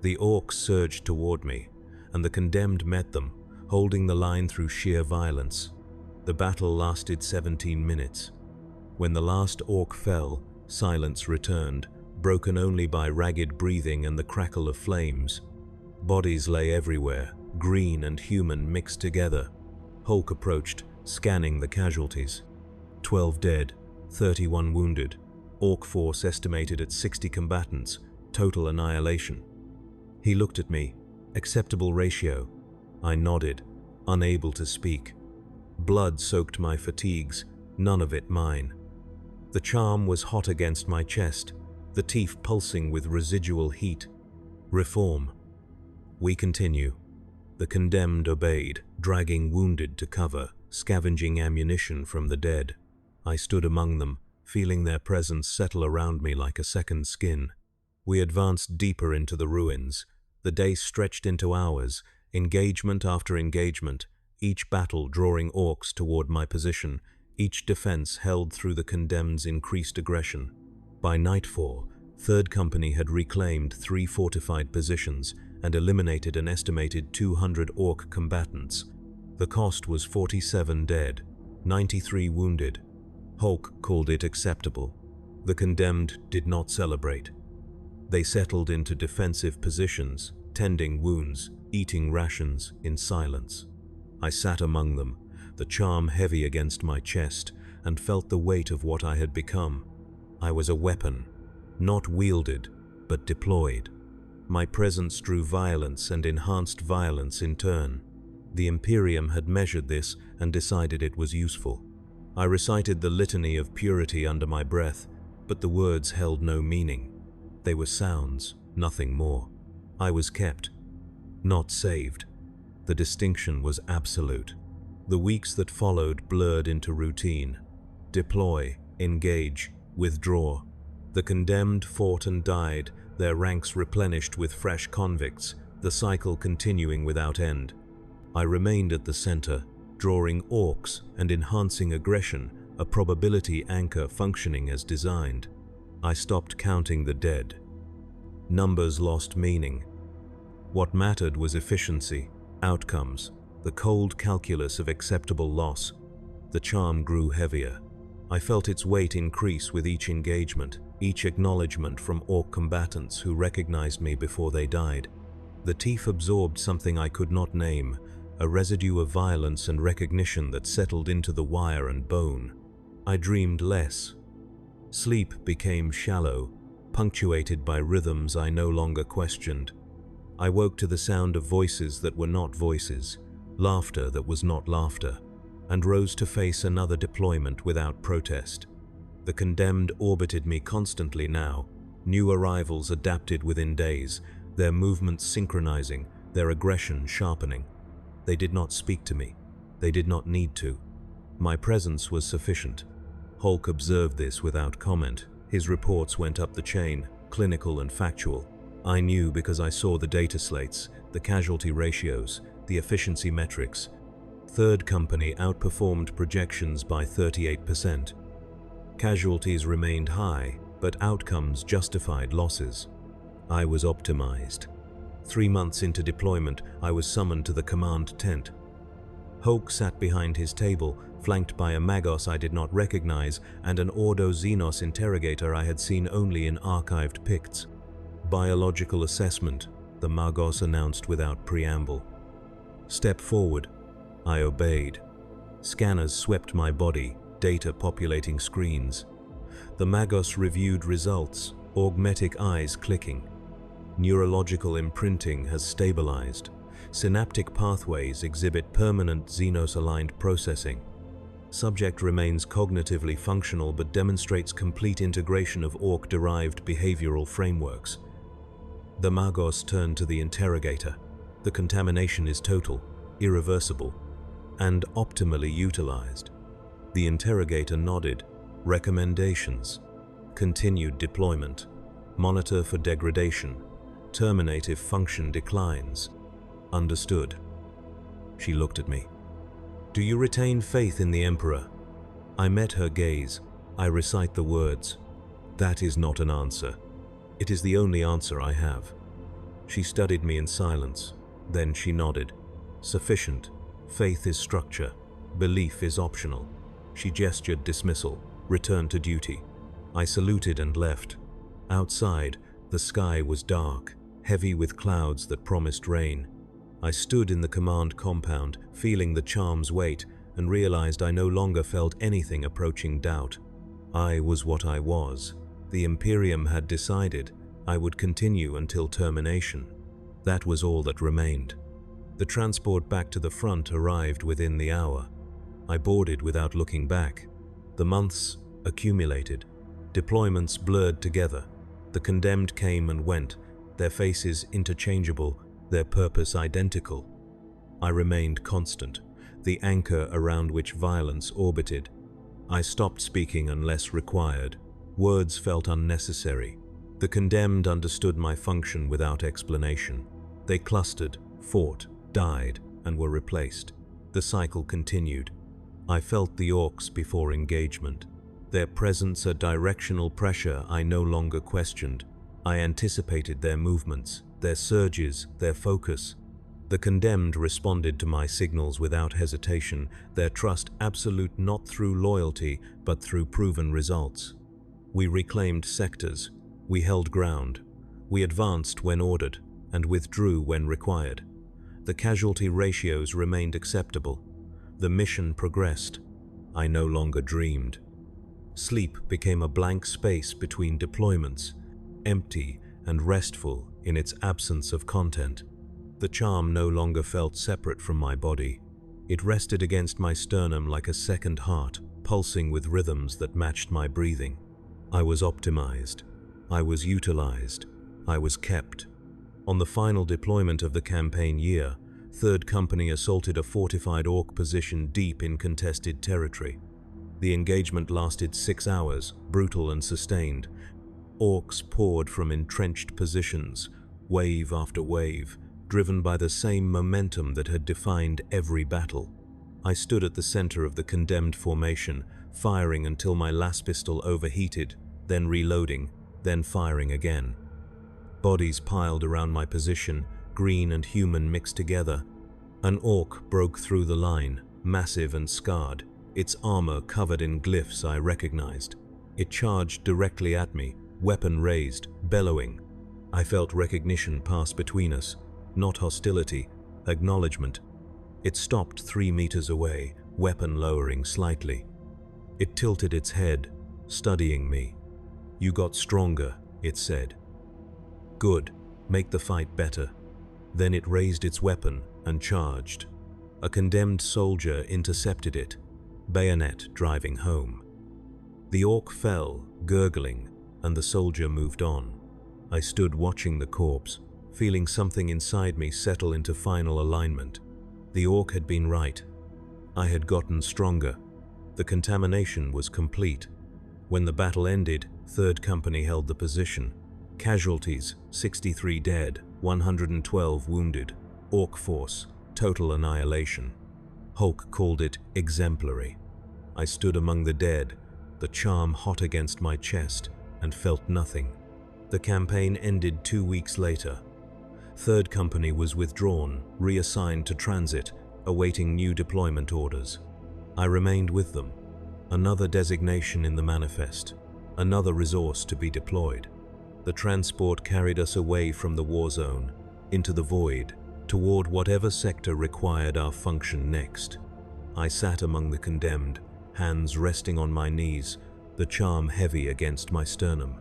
The orcs surged toward me, and the condemned met them, holding the line through sheer violence. The battle lasted 17 minutes. When the last orc fell, silence returned, broken only by ragged breathing and the crackle of flames. Bodies lay everywhere, green and human mixed together. Hulk approached, scanning the casualties. 12 dead, 31 wounded. Orc force estimated at 60 combatants, total annihilation. He looked at me. Acceptable ratio. I nodded, unable to speak. Blood soaked my fatigues, none of it mine. The charm was hot against my chest, the teeth pulsing with residual heat. Reform. We continue. The condemned obeyed, dragging wounded to cover, scavenging ammunition from the dead. I stood among them, feeling their presence settle around me like a second skin. We advanced deeper into the ruins. The day stretched into hours, engagement after engagement, each battle drawing Orks toward my position, each defense held through the condemned's increased aggression. By nightfall, 3rd Company had reclaimed 3 fortified positions and eliminated an estimated 200 Ork combatants. The cost was 47 dead, 93 wounded. Hulk called it acceptable. The condemned did not celebrate. They settled into defensive positions, tending wounds, eating rations in silence. I sat among them, the charm heavy against my chest, and felt the weight of what I had become. I was a weapon, not wielded, but deployed. My presence drew violence and enhanced violence in turn. The Imperium had measured this and decided it was useful. I recited the litany of purity under my breath, but the words held no meaning. They were sounds, nothing more. I was kept, not saved. The distinction was absolute. The weeks that followed blurred into routine. Deploy, engage, withdraw. The condemned fought and died, their ranks replenished with fresh convicts, the cycle continuing without end. I remained at the center, drawing Orks and enhancing aggression, a probability anchor functioning as designed. I stopped counting the dead. Numbers lost meaning. What mattered was efficiency, outcomes, the cold calculus of acceptable loss. The charm grew heavier. I felt its weight increase with each engagement, each acknowledgement from Ork combatants who recognized me before they died. The teeth absorbed something I could not name, a residue of violence and recognition that settled into the wire and bone. I dreamed less. Sleep became shallow, punctuated by rhythms I no longer questioned. I woke to the sound of voices that were not voices, laughter that was not laughter, and rose to face another deployment without protest. The condemned orbited me constantly now, new arrivals adapted within days, their movements synchronizing, their aggression sharpening. They did not speak to me. They did not need to. My presence was sufficient. Hulk observed this without comment. His reports went up the chain, clinical and factual. I knew because I saw the data slates, the casualty ratios, the efficiency metrics. 3rd Company outperformed projections by 38%. Casualties remained high, but outcomes justified losses. I was optimized. 3 months into deployment, I was summoned to the command tent. Hulk sat behind his table, flanked by a Magos I did not recognize and an Ordo Xenos interrogator I had seen only in archived picts. Biological assessment, the Magos announced without preamble. Step forward. I obeyed. Scanners swept my body, data populating screens. The Magos reviewed results, augmetic eyes clicking. Neurological imprinting has stabilized. Synaptic pathways exhibit permanent Xenos-aligned processing. Subject remains cognitively functional but demonstrates complete integration of Ork-derived behavioral frameworks. The Magos turned to the interrogator. The contamination is total, irreversible, and optimally utilized. The interrogator nodded. Recommendations. Continued deployment. Monitor for degradation. Terminate if function declines. Understood. She looked at me. Do you retain faith in the Emperor? I met her gaze. I recite the words. That is not an answer. It is the only answer I have. She studied me in silence. Then she nodded. Sufficient. Faith is structure. Belief is optional. She gestured dismissal. Return to duty. I saluted and left. Outside, the sky was dark, heavy with clouds that promised rain. I stood in the command compound, feeling the charm's weight, and realized I no longer felt anything approaching doubt. I was what I was. The Imperium had decided I would continue until termination. That was all that remained. The transport back to the front arrived within the hour. I boarded without looking back. The months accumulated. Deployments blurred together. The condemned came and went, their faces interchangeable, their purpose identical. I remained constant, the anchor around which violence orbited. I stopped speaking unless required. Words felt unnecessary. The condemned understood my function without explanation. They clustered, fought, died, and were replaced. The cycle continued. I felt the Orks before engagement. Their presence a directional pressure I no longer questioned. I anticipated their movements, their surges, their focus. The condemned responded to my signals without hesitation, their trust absolute not through loyalty, but through proven results. We reclaimed sectors. We held ground. We advanced when ordered, and withdrew when required. The casualty ratios remained acceptable. The mission progressed. I no longer dreamed. Sleep became a blank space between deployments, empty and restful in its absence of content. The charm no longer felt separate from my body. It rested against my sternum like a second heart, pulsing with rhythms that matched my breathing. I was optimized. I was utilized. I was kept. On the final deployment of the campaign year, 3rd Company assaulted a fortified Ork position deep in contested territory. The engagement lasted 6 hours, brutal and sustained. Orks poured from entrenched positions, wave after wave, driven by the same momentum that had defined every battle. I stood at the center of the condemned formation, firing until my las pistol overheated, then reloading, then firing again. Bodies piled around my position, green and human mixed together. An Ork broke through the line, massive and scarred, its armor covered in glyphs I recognized. It charged directly at me, weapon raised, bellowing. I felt recognition pass between us, not hostility, acknowledgement. It stopped 3 meters away, weapon lowering slightly. It tilted its head, studying me. "You got stronger," it said. "Good, make the fight better." Then it raised its weapon and charged. A condemned soldier intercepted it, bayonet driving home. The Ork fell, gurgling, and the soldier moved on. I stood watching the corpse, feeling something inside me settle into final alignment. The Ork had been right. I had gotten stronger. The contamination was complete. When the battle ended, 3rd Company held the position. Casualties, 63 dead, 112 wounded. Ork force, total annihilation. Hulk called it exemplary. I stood among the dead, the charm hot against my chest, and felt nothing. The campaign ended 2 weeks later. 3rd Company was withdrawn, reassigned to transit, awaiting new deployment orders. I remained with them. Another designation in the manifest, another resource to be deployed. The transport carried us away from the war zone, into the void, toward whatever sector required our function next. I sat among the condemned, hands resting on my knees, the charm heavy against my sternum.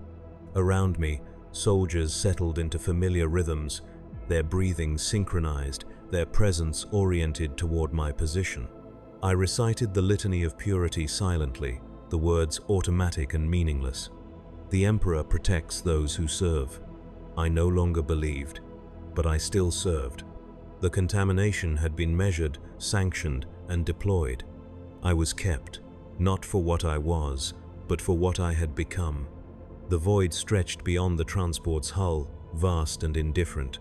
Around me, soldiers settled into familiar rhythms, their breathing synchronized, their presence oriented toward my position. I recited the litany of purity silently, the words automatic and meaningless. The Emperor protects those who serve. I no longer believed, but I still served. The contamination had been measured, sanctioned, and deployed. I was kept, not for what I was, but for what I had become. The void stretched beyond the transport's hull, vast and indifferent.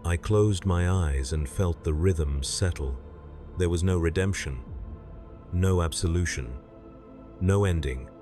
I closed my eyes and felt the rhythms settle. There was no redemption, no absolution, no ending,